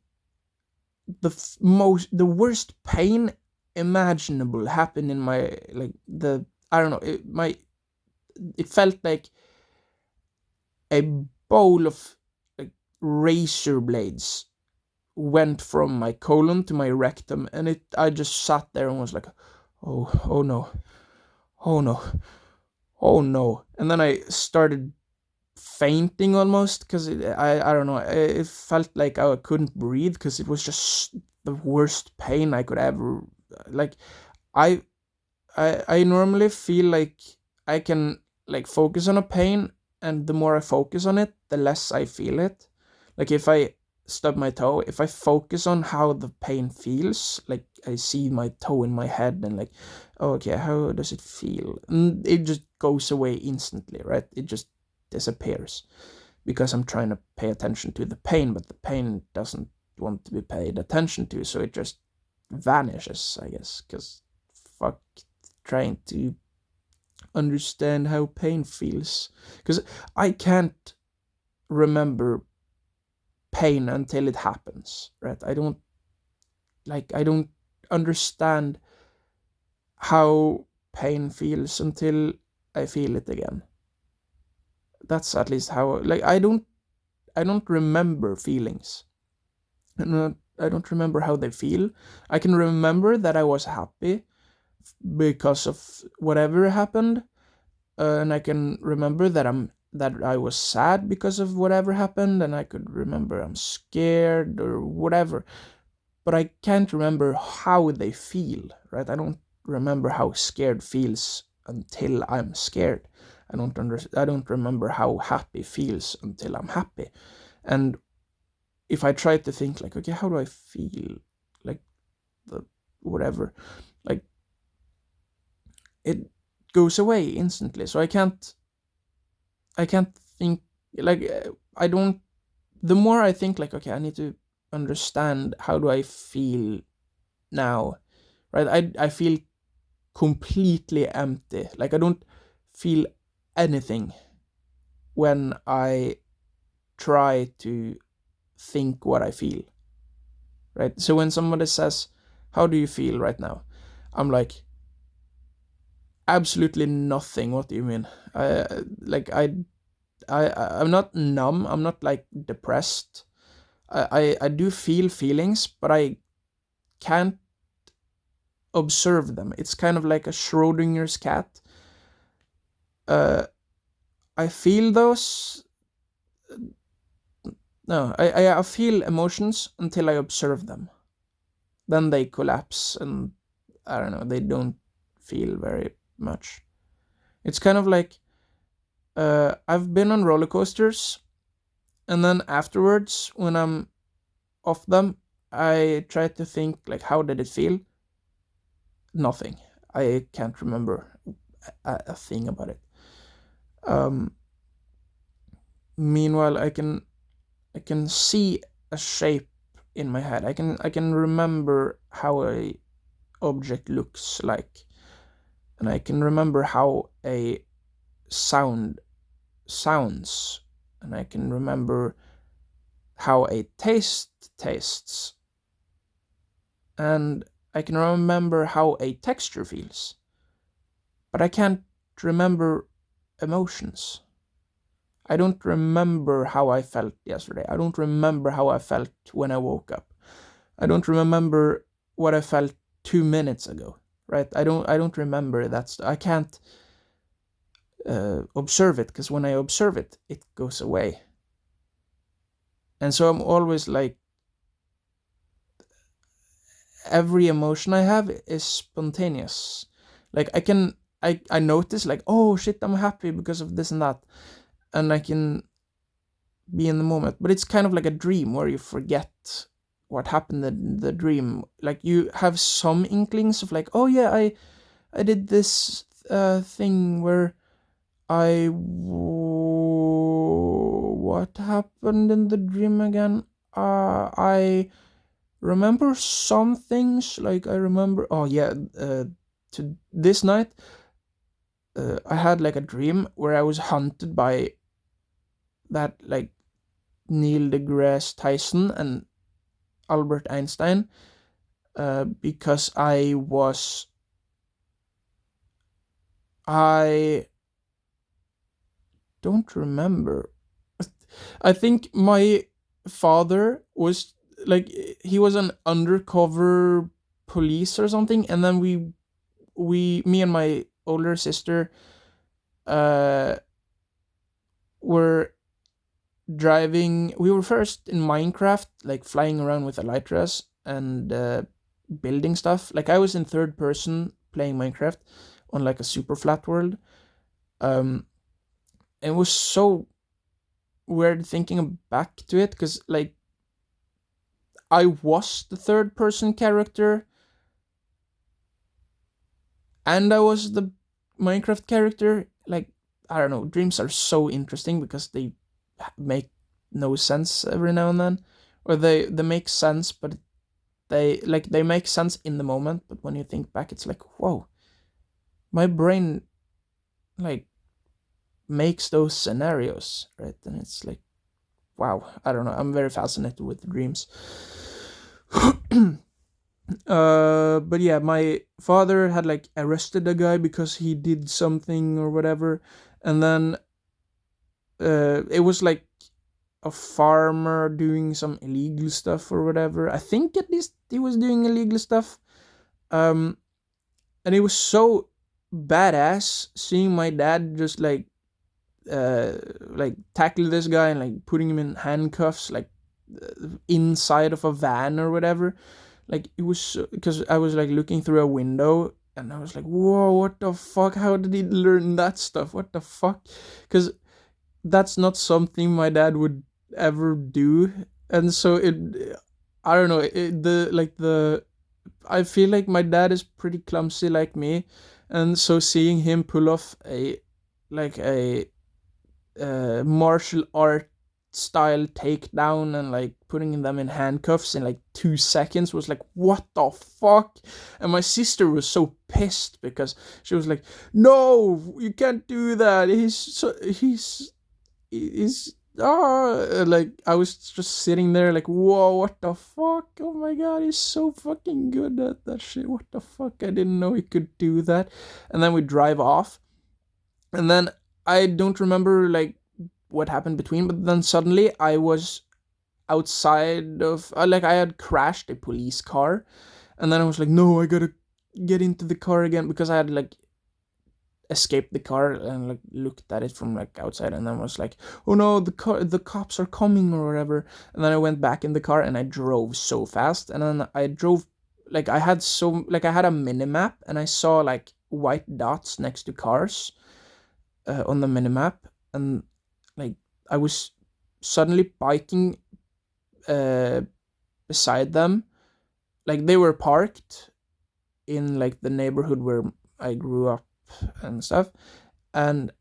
the worst pain imaginable happened in my, like, the, I don't know, it felt like a bowl of like razor blades went from my colon to my rectum, and I just sat there and was like, oh no, oh no, oh no. And then I started fainting almost, because I don't know, it felt like I couldn't breathe, because it was just the worst pain I could ever, like, I I normally feel like I can like focus on a pain, and the more I focus on it, the less I feel it. Like if I stub my toe, if I focus on how the pain feels, like I see my toe in my head and like, oh, okay, how does it feel? And it just goes away instantly, right? It just disappears, because I'm trying to pay attention to the pain, but the pain doesn't want to be paid attention to, so it just vanishes, I guess, because fuck trying to understand how pain feels, because I can't remember pain until it happens, right? I don't understand how pain feels until I feel it again. That's at least how, like, I don't remember feelings. I don't remember how they feel. I can remember that I was happy because of whatever happened, and I can remember that I was sad because of whatever happened, and I could remember I'm scared or whatever, but I can't remember how they feel, right? I don't remember how scared feels until I'm scared. I don't remember how happy feels until I'm happy. And if I try to think like, okay, how do I feel? Like the whatever, like it goes away instantly. So I can't think, like, I don't, the more I think like, okay, I need to understand how do I feel now, right? I feel completely empty. Like I don't feel anything when I try to think what I feel, right? So when somebody says, how do you feel right now? I'm like, absolutely nothing. What do you mean? Like I'm not numb. I'm not like depressed. I do feel feelings, but I can't observe them. It's kind of like a Schrodinger's cat. Uh, I feel those. No, I feel emotions until I observe them. Then they collapse, and I don't know. They don't feel very much. It's kind of like I've been on roller coasters, and then afterwards, when I'm off them, I try to think like, how did it feel? Nothing. I can't remember a thing about it. Um, Meanwhile, I can see a shape in my head. I can remember how a object looks like, and I can remember how a sound sounds, and I can remember how a taste tastes, and I can remember how a texture feels, but I can't remember emotions. I don't remember how I felt yesterday. I don't remember how I felt when I woke up. I don't remember what I felt 2 minutes ago. Right? I don't remember that. I can't observe it, because when I observe it, it goes away. And so I'm always like, every emotion I have is spontaneous. Like I notice like, oh shit, I'm happy because of this and that, and I can be in the moment. But it's kind of like a dream where you forget what happened in the dream. Like you have some inklings of like, oh yeah, I did this thing where what happened in the dream again? I remember some things. Like I remember, oh yeah, to this night, I had like a dream where I was hunted by that like Neil deGrasse Tyson and Albert Einstein, because I don't remember. I think my father was like, he was an undercover police or something, and then me and my older sister uh were driving. We were first in Minecraft, like flying around with elytras and building stuff. Like I was in third person playing Minecraft on like a super flat world. um it was so weird thinking back to it, because like I was the third person character and I was the Minecraft character. Like, I don't know, dreams are so interesting because they make no sense every now and then, or they make sense, but they make sense in the moment, but when you think back, it's like, whoa, my brain like makes those scenarios, right? And it's like, wow, I don't know, I'm very fascinated with dreams. But yeah, my father had like arrested a guy because he did something or whatever, and then it was like a farmer doing some illegal stuff or whatever. I think at least he was doing illegal stuff. Um, and it was so badass seeing my dad just like tackle this guy and like putting him in handcuffs, like inside of a van or whatever. Like it was, because I was like looking through a window and I was like, whoa, what the fuck? How did he learn that stuff? What the fuck? Because that's not something my dad would ever do. And so I don't know, I feel like my dad is pretty clumsy like me, and so seeing him pull off a martial art style takedown and like putting them in handcuffs in like 2 seconds was like, what the fuck? And my sister was so pissed because she was like, no, you can't do that. He's like, I was just sitting there like, whoa, what the fuck? Oh my god, he's so fucking good at that shit. What the fuck? I didn't know he could do that. And then we drive off, and then I don't remember like what happened between, but then suddenly I was outside of like, I had crashed a police car, and then I was like, no, I gotta get into the car again, because I had like escaped the car and like looked at it from like outside, and then was like, oh no, the cops are coming or whatever. And then I went back in the car and I drove so fast, and then I drove like, I had a mini map and I saw like white dots next to cars, on the minimap, and like I was suddenly biking uh, beside them. Like they were parked in like the neighborhood where I grew up and stuff, and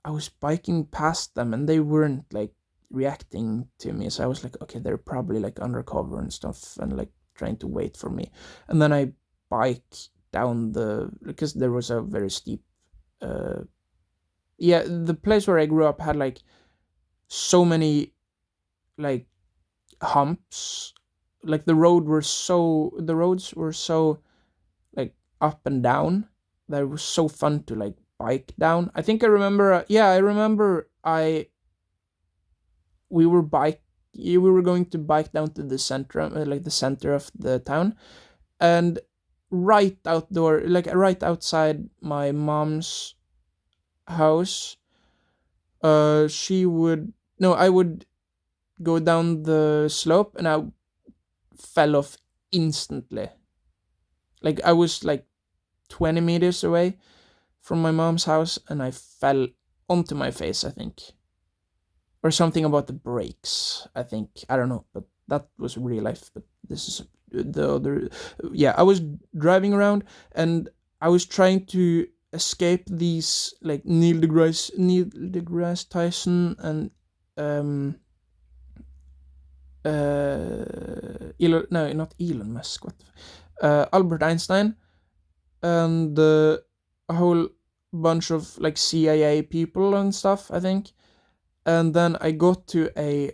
I was biking past them, and they weren't like reacting to me. So I was like, okay, they're probably like undercover and stuff, and like trying to wait for me. And then I bike down because there was a very steep. Uh, yeah, the place where I grew up had like so many like humps. Like the roads were so like up and down that it was so fun to like bike down. I think I remember. Yeah, I remember. We were bike. We were going to bike down to the center, like the center of the town, and right outdoor, like right outside my mom's house. She would no, I would go down the slope, and I fell off instantly. Like I was like 20 meters away from my mom's house, and I fell onto my face, I think. Or something about the brakes, I think. I don't know, but that was real life. But this is the other. Yeah, I was driving around, and I was trying to escape these like Neil deGrasse Tyson, and um Elon, no, not Elon Musk, what Albert Einstein, and a whole bunch of like CIA people and stuff, I think. And then I got to a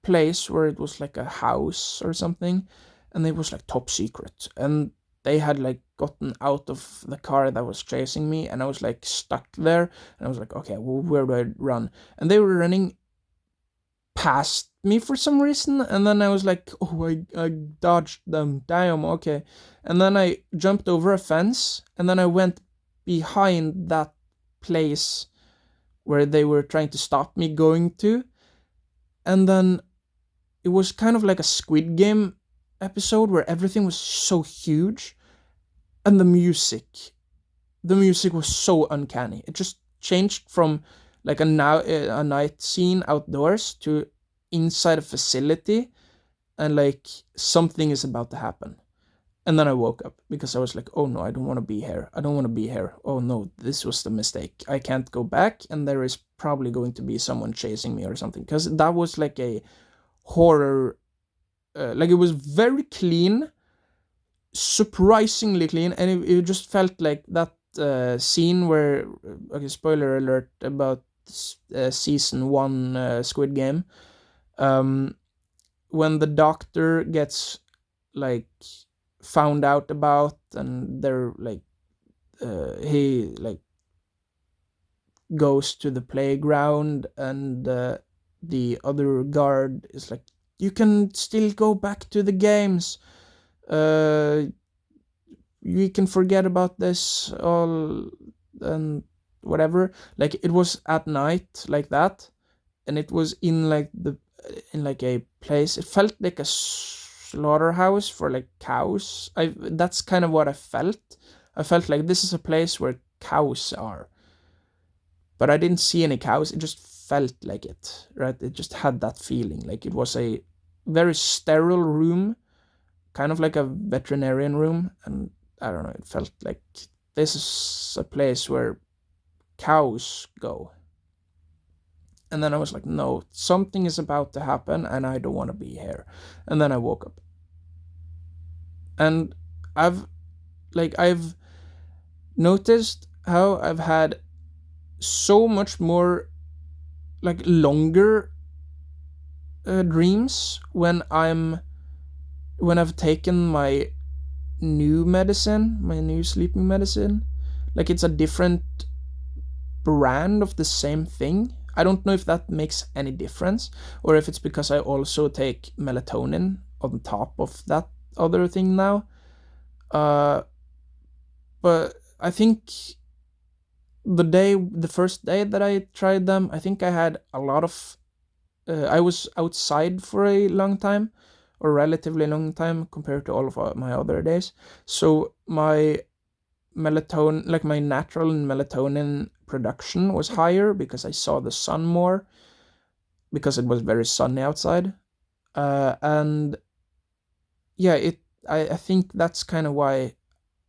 place where it was like a house or something, and it was like top secret, and they had like gotten out of the car that was chasing me, and I was like stuck there, and I was like, okay, well, where do I run? And they were running past me for some reason, and then I was like, oh, I dodged them, damn, okay. And then I jumped over a fence, and then I went behind that place where they were trying to stop me going to. And then it was kind of like a Squid Game episode where everything was so huge, and the music was so uncanny. It just changed from like a night scene outdoors to inside a facility, and like something is about to happen. And then I woke up because I was like, oh no, I don't want to be here. I don't want to be here. Oh no, this was the mistake. I can't go back, and there is probably going to be someone chasing me or something. Because that was like a horror. Like it was very clean, surprisingly clean, and it just felt like that scene where, okay, spoiler alert about season one Squid Game, um, when the doctor gets like found out about, and they're like he like goes to the playground, and the other guard is like, you can still go back to the games, uh we can forget about this all, and whatever. Like it was at night like that, and it was in like a place. It felt like a slaughterhouse for like cows. That's kind of what I felt. I felt like this is a place where cows are, but I didn't see any cows. It just felt like it, right? It just had that feeling. Like it was a very sterile room, kind of like a veterinarian room, and I don't know. It felt like this is a place where cows go. And then I was like, no, something is about to happen, and I don't want to be here. And then I woke up, and I've I've noticed how I've had so much more like longer dreams when I've taken my my new sleeping medicine. Like it's a different brand of the same thing. I don't know if that makes any difference, or if it's because I also take melatonin on top of that other thing now. Uh, but I think the first day that I tried them, I think I had a lot of. I was outside for a long time, or relatively long time compared to all of my other days. So melatonin, like my natural melatonin production was higher because I saw the sun more, because it was very sunny outside. And yeah, I think that's kind of why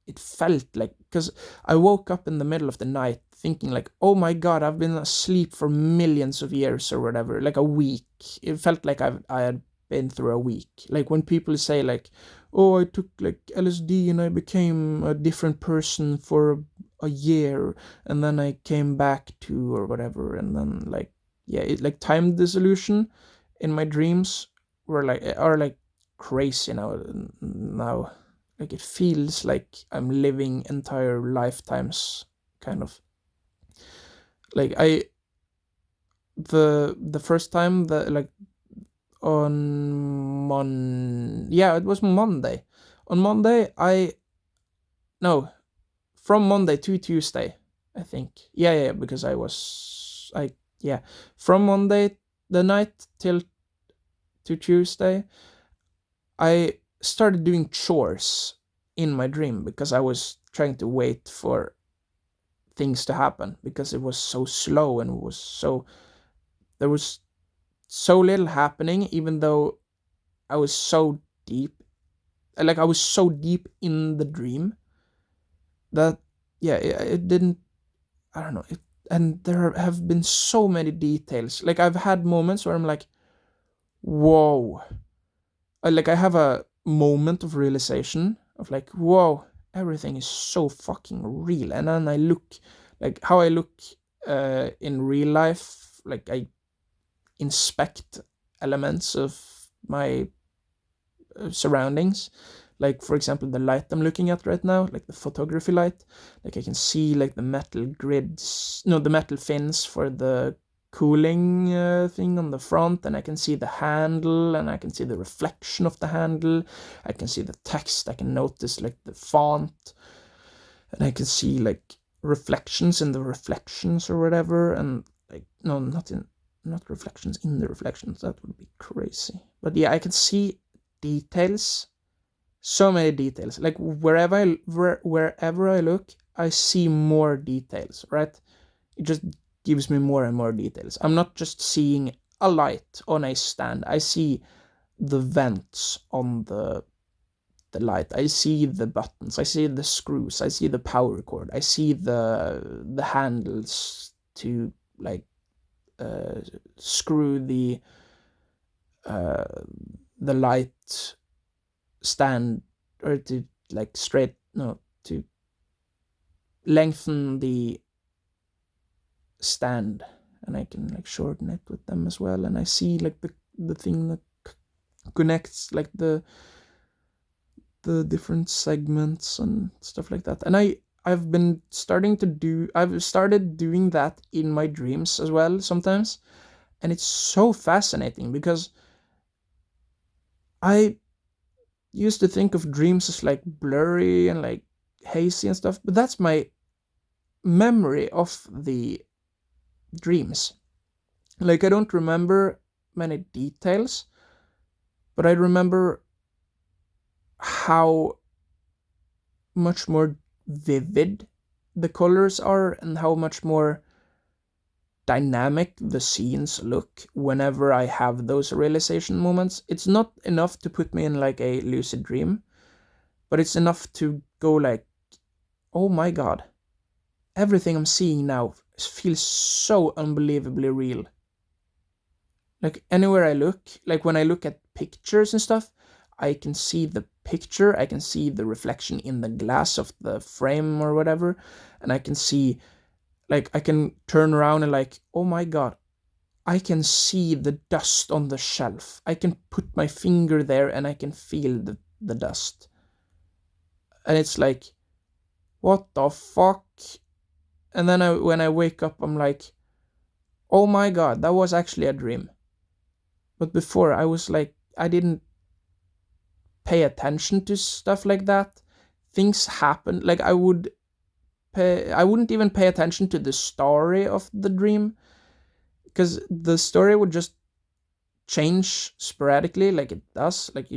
it felt like, because I woke up in the middle of the night thinking like, oh my god, I've been asleep for millions of years or whatever, like a week. It felt like I had been through a week. Like when people say like, oh, I took like LSD and I became a different person for a year, and then I came back to or whatever, and then like, yeah, it like time dissolution in my dreams were like are like crazy now. Like it feels like I'm living entire lifetimes, kind of. Like the first time that like yeah, it was Monday. On Monday I no from Monday to Tuesday, I think. Yeah, because I yeah, from Monday the night till to Tuesday I started doing chores in my dream because I was trying to wait for things to happen because it was so slow and it was so there was so little happening, even though I was so deep, like I was so deep in the dream that yeah, it didn't, I don't know it. And there have been so many details. Like I've had moments where I'm like, whoa. Like I have a moment of realization of like, whoa, everything is so fucking real. And then I look like how I look in real life, like I inspect elements of my surroundings, like for example the light I'm looking at right now, like the photography light. Like I can see like the metal grids, no, the metal fins for the cooling thing on the front, and I can see the handle, and I can see the reflection of the handle. I can see the text, I can notice like the font, and I can see like reflections in the reflections or whatever. And like, no, not reflections in the reflections, that would be crazy. But yeah, I can see details, so many details. Like wherever I look, I see more details, right? It just gives me more and more details. I'm not just seeing a light on a stand, I see the vents on the light, I see the buttons, I see the screws, I see the power cord, I see the handles to like screw uh, the light stand, or to like straight, no, to lengthen the stand, and I can like shorten it with them as well. And I see like the thing that connects like the different segments and stuff like that. And I've started doing that in my dreams as well sometimes. And it's so fascinating because I used to think of dreams as like blurry and like hazy and stuff, but that's my memory of the dreams. Like I don't remember many details, but I remember how much more vivid the colors are and how much more dynamic the scenes look whenever I have those realization moments. It's not enough to put me in like a lucid dream, but it's enough to go like, oh my god, everything I'm seeing now feels so unbelievably real. Like anywhere I look, like when I look at pictures and stuff, I can see the picture, I can see the reflection in the glass of the frame or whatever, and I can see, like I can turn around and like, oh my god, I can see the dust on the shelf. I can put my finger there and I can feel the dust. And it's like, what the fuck? And then when I wake up, I'm like, oh my god, that was actually a dream. But before, I was like, I didn't pay attention to stuff like that. Things happen. Like I wouldn't even pay attention to the story of the dream, because the story would just change sporadically, like it does. Like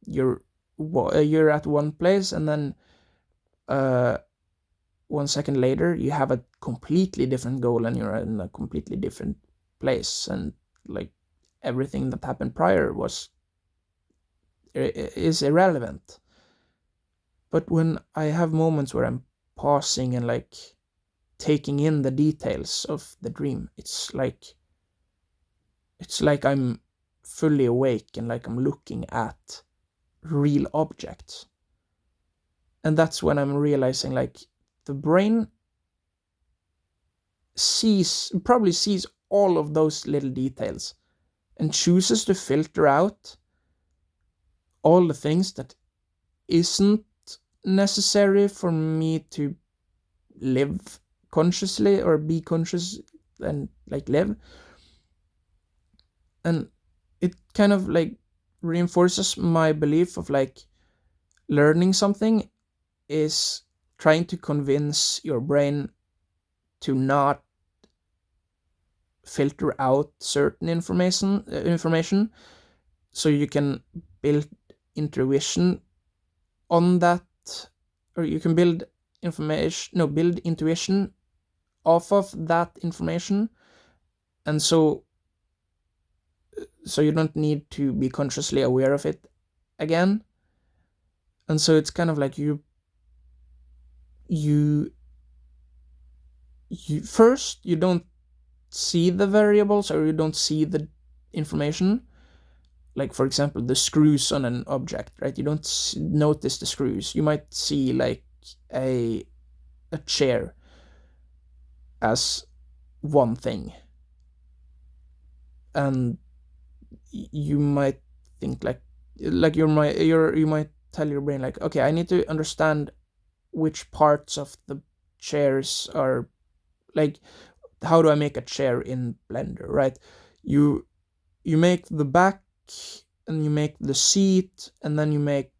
you're at one place, and then 1 second later you have a completely different goal and you're in a completely different place, and like everything that happened prior was is irrelevant. But when I have moments where I'm pausing and like taking in the details of the dream, it's like I'm fully awake and like I'm looking at real objects. And that's when I'm realizing like the brain probably sees all of those little details and chooses to filter out all the things that isn't necessary for me to live consciously or be conscious and like live. And it kind of like reinforces my belief of like learning something is trying to convince your brain to not filter out certain information so you can build intuition on that, or you can build intuition off of that information. And so you don't need to be consciously aware of it again. And so it's kind of like you first you don't see the variables, or you don't see the information. Like for example, the screws on an object, right? You don't notice the screws. You might see like a chair as one thing, and you might think like you might tell your brain like, okay, I need to understand which parts of the chairs are like, how do I make a chair in Blender, right? You make the back, and you make the seat, and then you make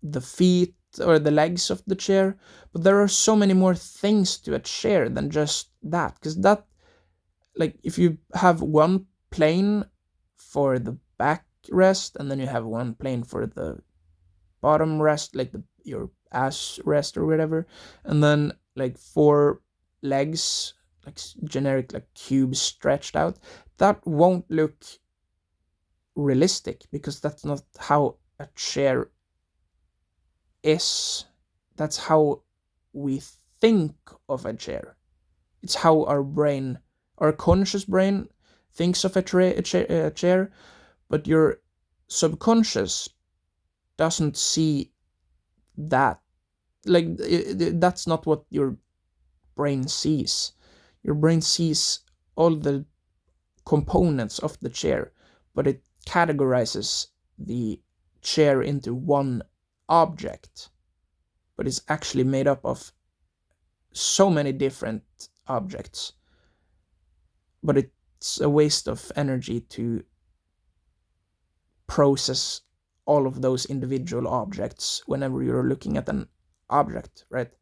the feet or the legs of the chair. But there are so many more things to a chair than just that, because that, like, if you have one plane for the back rest, and then you have one plane for the bottom rest, like your ass rest or whatever, and then like four legs, like generic like cubes stretched out, that won't look realistic, because that's not how a chair is. That's how we think of a chair. It's how our conscious brain thinks of a chair, but your subconscious doesn't see that. Like, that's not what your brain sees. Your brain sees all the components of the chair, but it categorizes the chair into one object, but it's actually made up of so many different objects. But it's a waste of energy to process all of those individual objects whenever you're looking at an object, right?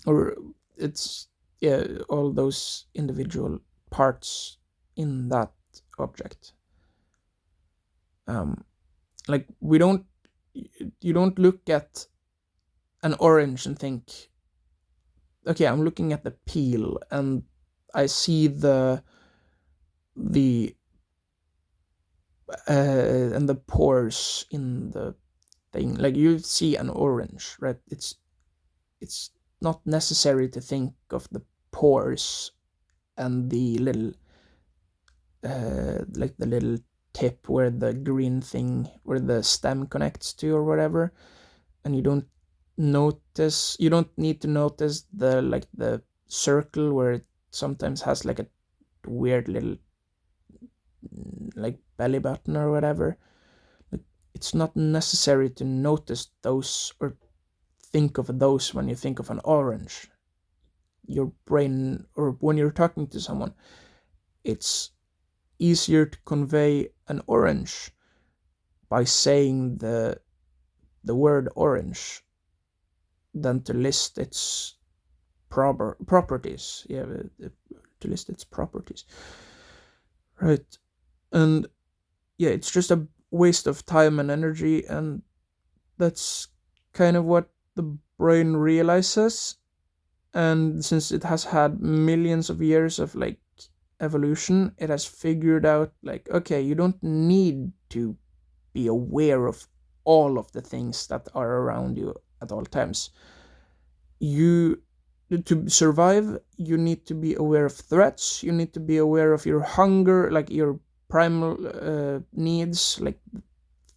Or it's, yeah, all those individual parts in that object. Like, you don't look at an orange and think, okay, I'm looking at the peel and I see the and the pores in the thing. Like, you see an orange, right? It's not necessary to think of the pores and the little like the little tip where the green thing, where the stem connects to or whatever. And you don't need to notice the circle where it sometimes has like a weird little like belly button or whatever. Like, it's not necessary to notice those or think of those when you think of an orange. Your brain, or when you're talking to someone, it's easier to convey an orange by saying the word orange than to list its properties. Yeah, to list its properties, right? And yeah, it's just a waste of time and energy, and that's kind of what the brain realizes, and since it has had millions of years of like evolution, it has figured out like, okay, you don't need to be aware of all of the things that are around you at all times. You To survive, you need to be aware of threats, you need to be aware of your hunger, like your primal needs, like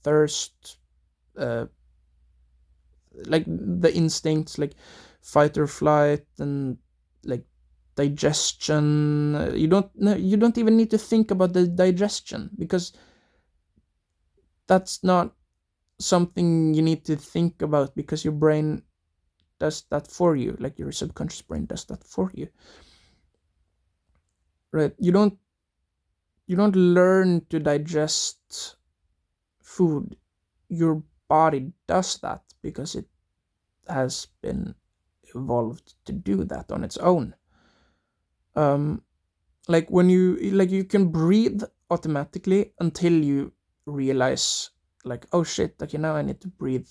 thirst, uh, like the instincts, like fight or flight, and like digestion. You don't no, you don't even need to think about the digestion, because that's not something you need to think about, because your brain does that for you, like your subconscious brain does that for you, right? You don't learn to digest food. Your body does that because it has been evolved to do that on its own. um like when you can breathe automatically until you realize, like, oh shit, okay, now I need to breathe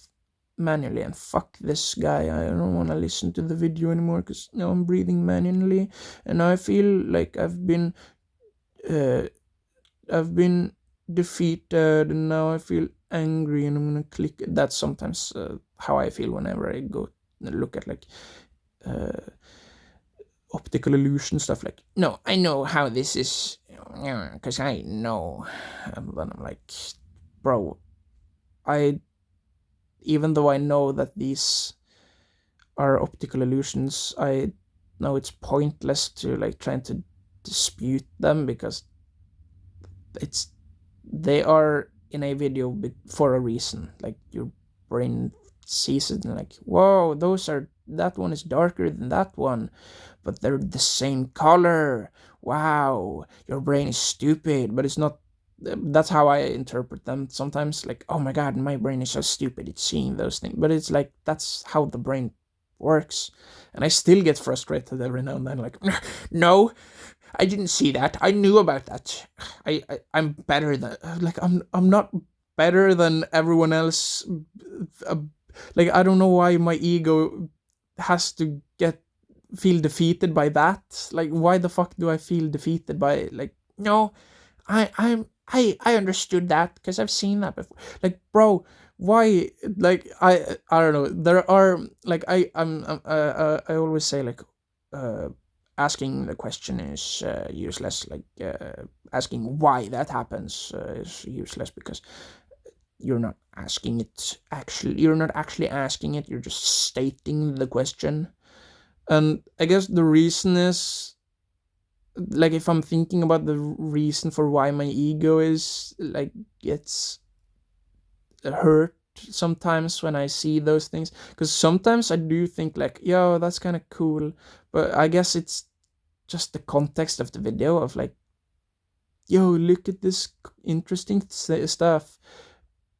manually, and fuck this guy, I don't want to listen to the video anymore because now I'm breathing manually, and now I feel like uh I've been defeated, and now I feel angry, and I'm gonna click. That's sometimes how I feel whenever I go look at like uh optical illusion stuff. Like, no, I know how this is, because I know. And then I'm like, bro, I even though I know that these are optical illusions, I know it's pointless to like trying to dispute them, because it's they are in a video for a reason. Like, your brain sees it and like, whoa, that one is darker than that one, but they're the same color. Wow, your brain is stupid. But it's not. That's how I interpret them sometimes. Like, oh my god, my brain is so stupid, it's seeing those things. But it's like, that's how the brain works. And I still get frustrated every now and then, like, no, I didn't see that. I knew about that. I'm better than, like, I'm not better than everyone else. Uh, like, I don't know why my ego has to feel defeated by that. Like, why the fuck do I feel defeated by, like, no, I understood that because I've seen that before. Like, bro, why? Like, I don't know. There are like I always say, like, uh asking the question is useless. Like, asking why that happens is useless, because you're not actually asking it, you're just stating the question. And I guess the reason is, like, if I'm thinking about the reason for why my ego is like gets hurt sometimes when I see those things, because sometimes I do think like, yo, that's kind of cool, but I guess it's just the context of the video of like, yo, look at this interesting stuff.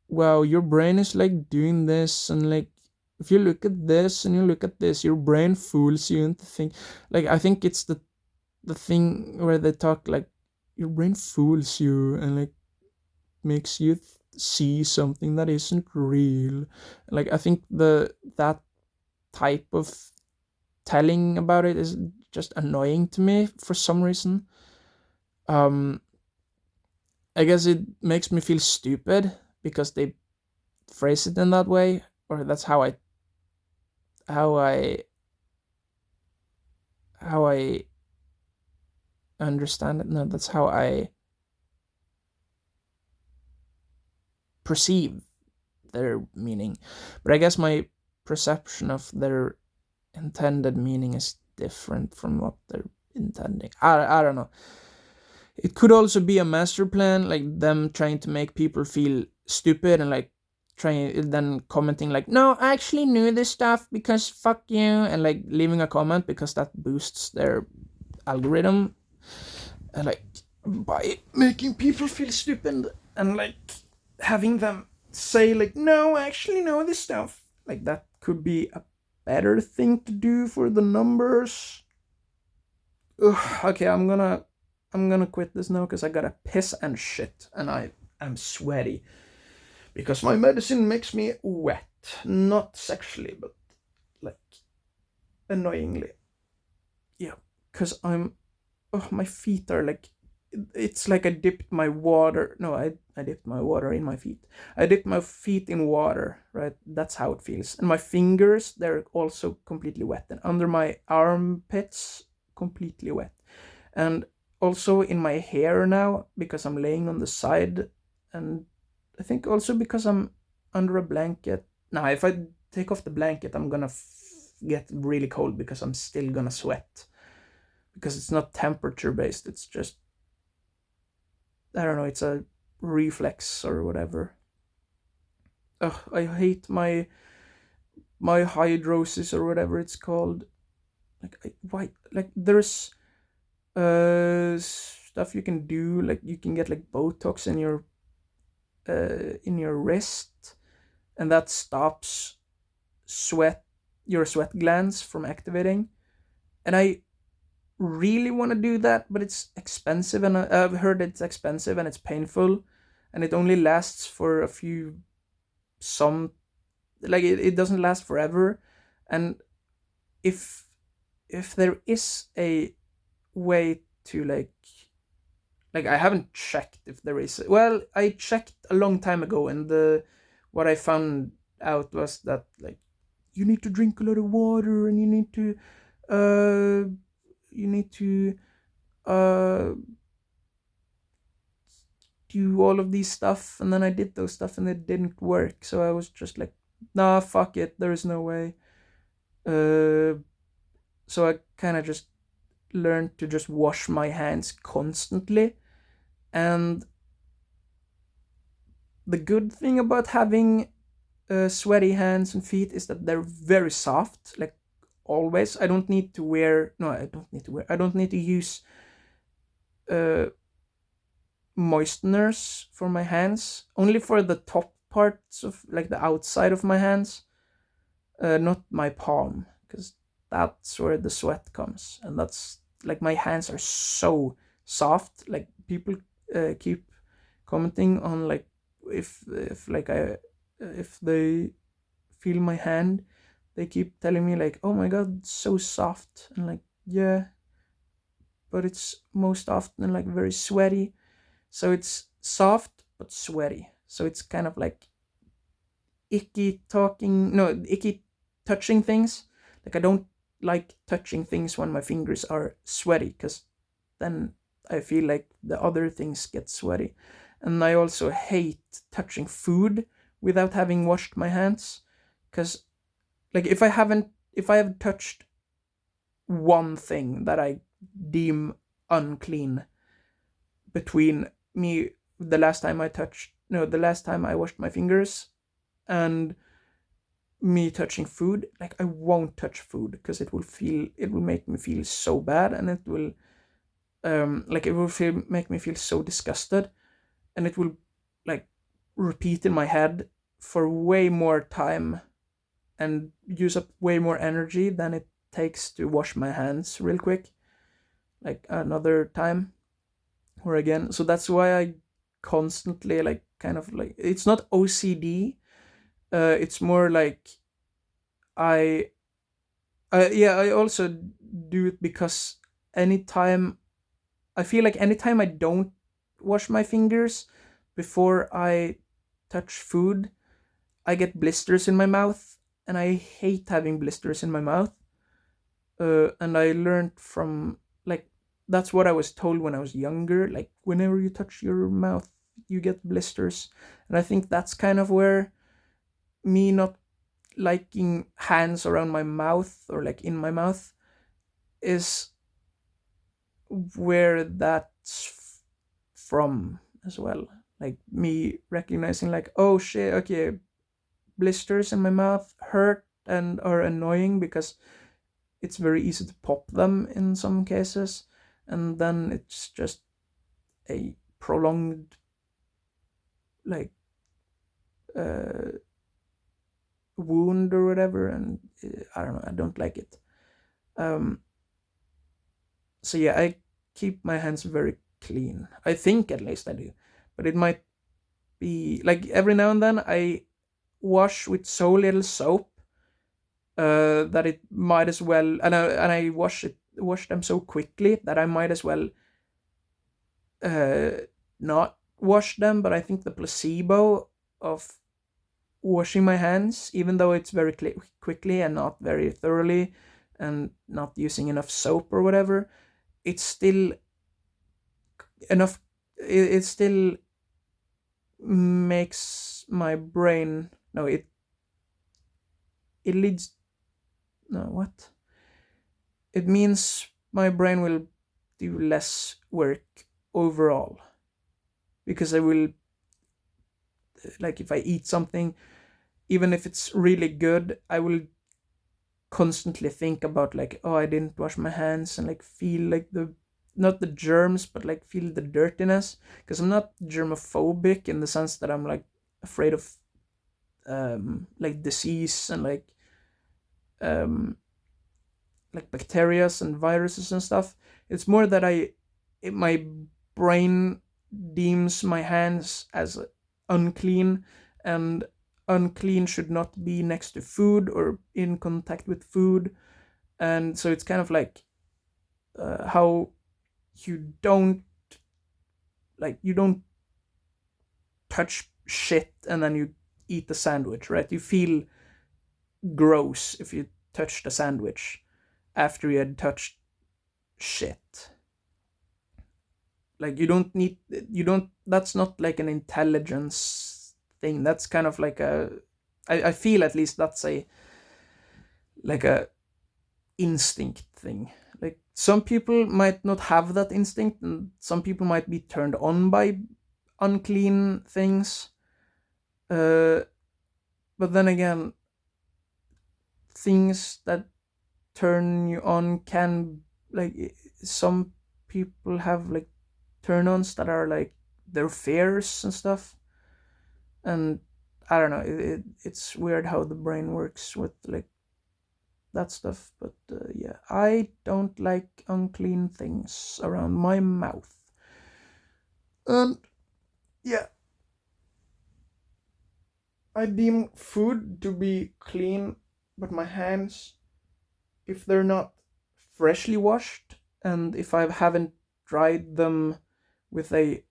Wow, your brain is like doing this, and like, if you look at this and you look at this, your brain fools you into think, like, I think it's the thing where they talk like, your brain fools you and like makes you see something that isn't real. Like, I think that type of telling about it is just annoying to me for some reason. um I guess it makes me feel stupid because they phrase it in that way, or that's how I how I understand it. No, that's how I perceive their meaning. But I guess my perception of their intended meaning is different from what they're intending. I don't know. It could also be a master plan, like them trying to make people feel stupid, and like trying then commenting like, no, I actually knew this stuff because fuck you, and like leaving a comment because that boosts their algorithm, and like, by making people feel stupid and like having them say like, no, I actually know this stuff, like that could be a better thing to do for the numbers. Ugh, okay, I'm gonna quit this now because I gotta piss and shit, and I am sweaty because my medicine makes me wet, not sexually, but like annoyingly. Yeah, because my feet are like, it's like I dipped my water. No, I dipped my water in my feet. I dipped my feet in water, right? That's how it feels. And my fingers, they're also completely wet. And under my armpits, completely wet. And also in my hair now, because I'm laying on the side. And I think also because I'm under a blanket. Now, if I take off the blanket, I'm gonna get really cold because I'm still gonna sweat. Because it's not temperature based, it's just, I don't know, it's a reflex or whatever. Ugh, I hate my hydrosis or whatever it's called. Like, why? Like, there's stuff you can do. Like, you can get like Botox in your wrist, and that stops sweat your sweat glands from activating. And I really want to do that, but it's expensive, and I've heard it's expensive and it's painful, and it only lasts for a few some like it doesn't last forever. And if there is a way to like I haven't checked if there is, well, I checked a long time ago, and the what I found out was that like you need to drink a lot of water, and uh you need to uh do all of these stuff. And then I did those stuff and it didn't work, so I was just like, nah, fuck it, there is no way. uh so I kind of just learned to just wash my hands constantly. And the good thing about having sweaty hands and feet is that they're very soft, like always. I don't need to wear, no, I don't need to use uh moisteners for my hands, only for the top parts of like the outside of my hands, not my palm, because that's where the sweat comes. And that's like, my hands are so soft. Like, people keep commenting on like, if like I if they feel my hand, they keep telling me like, oh my god, it's so soft. And like, yeah, but it's most often like very sweaty. So it's soft but sweaty. So it's kind of like icky touching things. Like, I don't like touching things when my fingers are sweaty, because then I feel like the other things get sweaty. And I also hate touching food without having washed my hands, because like, if I have touched one thing that I deem unclean between me the last time I washed my fingers and me touching food, like, I won't touch food, because it will make me feel so bad, and it will make me feel so disgusted, and it will like repeat in my head for way more time and use up way more energy than it takes to wash my hands real quick, like another time or again. So that's why I constantly, like, kind of like, it's not OCD. It's more like I yeah, I also do it because anytime anytime I don't wash my fingers before I touch food, I get blisters in my mouth, and I hate having blisters in my mouth. And I learned from, like, that's what I was told when I was younger. Like, whenever you touch your mouth, you get blisters. And I think that's kind of where me not liking hands around my mouth or like in my mouth is where that's from as well. Like, me recognizing like, oh shit, okay, blisters in my mouth hurt and are annoying because it's very easy to pop them in some cases, and then it's just a prolonged, like, uh, wound or whatever, and I don't know, I don't like it. um so yeah, I keep my hands very clean, I think, at least I do. But it might be like every now and then I wash with so little soap that it might as well, and I wash them so quickly that I might as well uh, not wash them. But I think the placebo of washing my hands, even though it's very quickly and not very thoroughly, and not using enough soap or whatever, it's still enough. It still makes my brain, no, it leads, no, what, it means my brain will do less work overall, because I will, like, if I eat something, even if it's really good, I will constantly think about, like, oh, I didn't wash my hands, and like feel like the, not the germs, but like feel the dirtiness, because I'm not germophobic in the sense that I'm like afraid of like disease and um like bacteria and viruses and stuff. It's more that my brain deems my hands as unclean, and unclean should not be next to food or in contact with food. And so it's kind of like how you don't, like, you don't touch shit and then you eat the sandwich, right? You feel gross if you touch the sandwich after you had touched shit. Like, you don't, that's not like an intelligence thing. That's kind of like I feel, at least, that's a, like a instinct thing. Like, some people might not have that instinct, and some people might be turned on by unclean things. uh but then again, things that turn you on can, like, some people have like turn-ons that are like their fears and stuff. And I don't know, it's weird how the brain works with like that stuff. But yeah, I don't like unclean things around my mouth. And yeah, I deem food to be clean, but my hands, if they're not freshly washed, and if I haven't dried them with a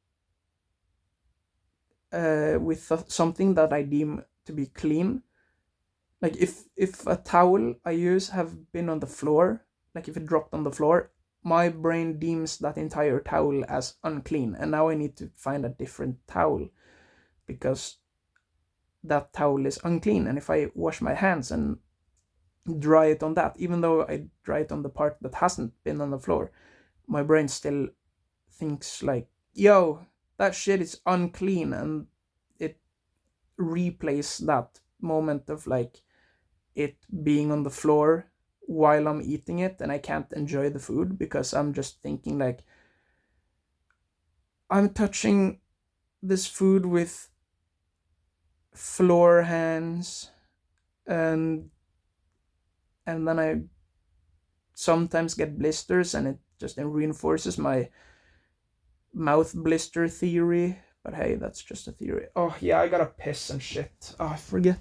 something that I deem to be clean, like if a towel I use have been on the floor, like if it dropped on the floor, my brain deems that entire towel as unclean, and now I need to find a different towel because that towel is unclean. And if I wash my hands and dry it on that, even though I dry it on the part that hasn't been on the floor, my brain still thinks like, yo, that shit is unclean, and it replays that moment of like it being on the floor while I'm eating it, and I can't enjoy the food because I'm just thinking like, I'm touching this food with floor hands, and then I sometimes get blisters, and it just reinforces my mouth blister theory. But hey, that's just a theory. Oh yeah, I gotta piss and shit. Oh, I forget.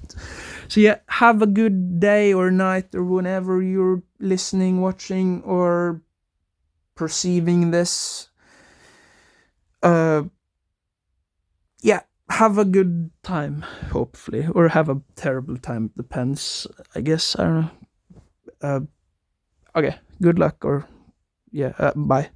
So yeah, have a good day or night or whenever you're listening, watching, or perceiving this. Uh, yeah, have a good time, hopefully, or have a terrible time. Depends, I guess. I don't know. Okay, good luck, or yeah, bye.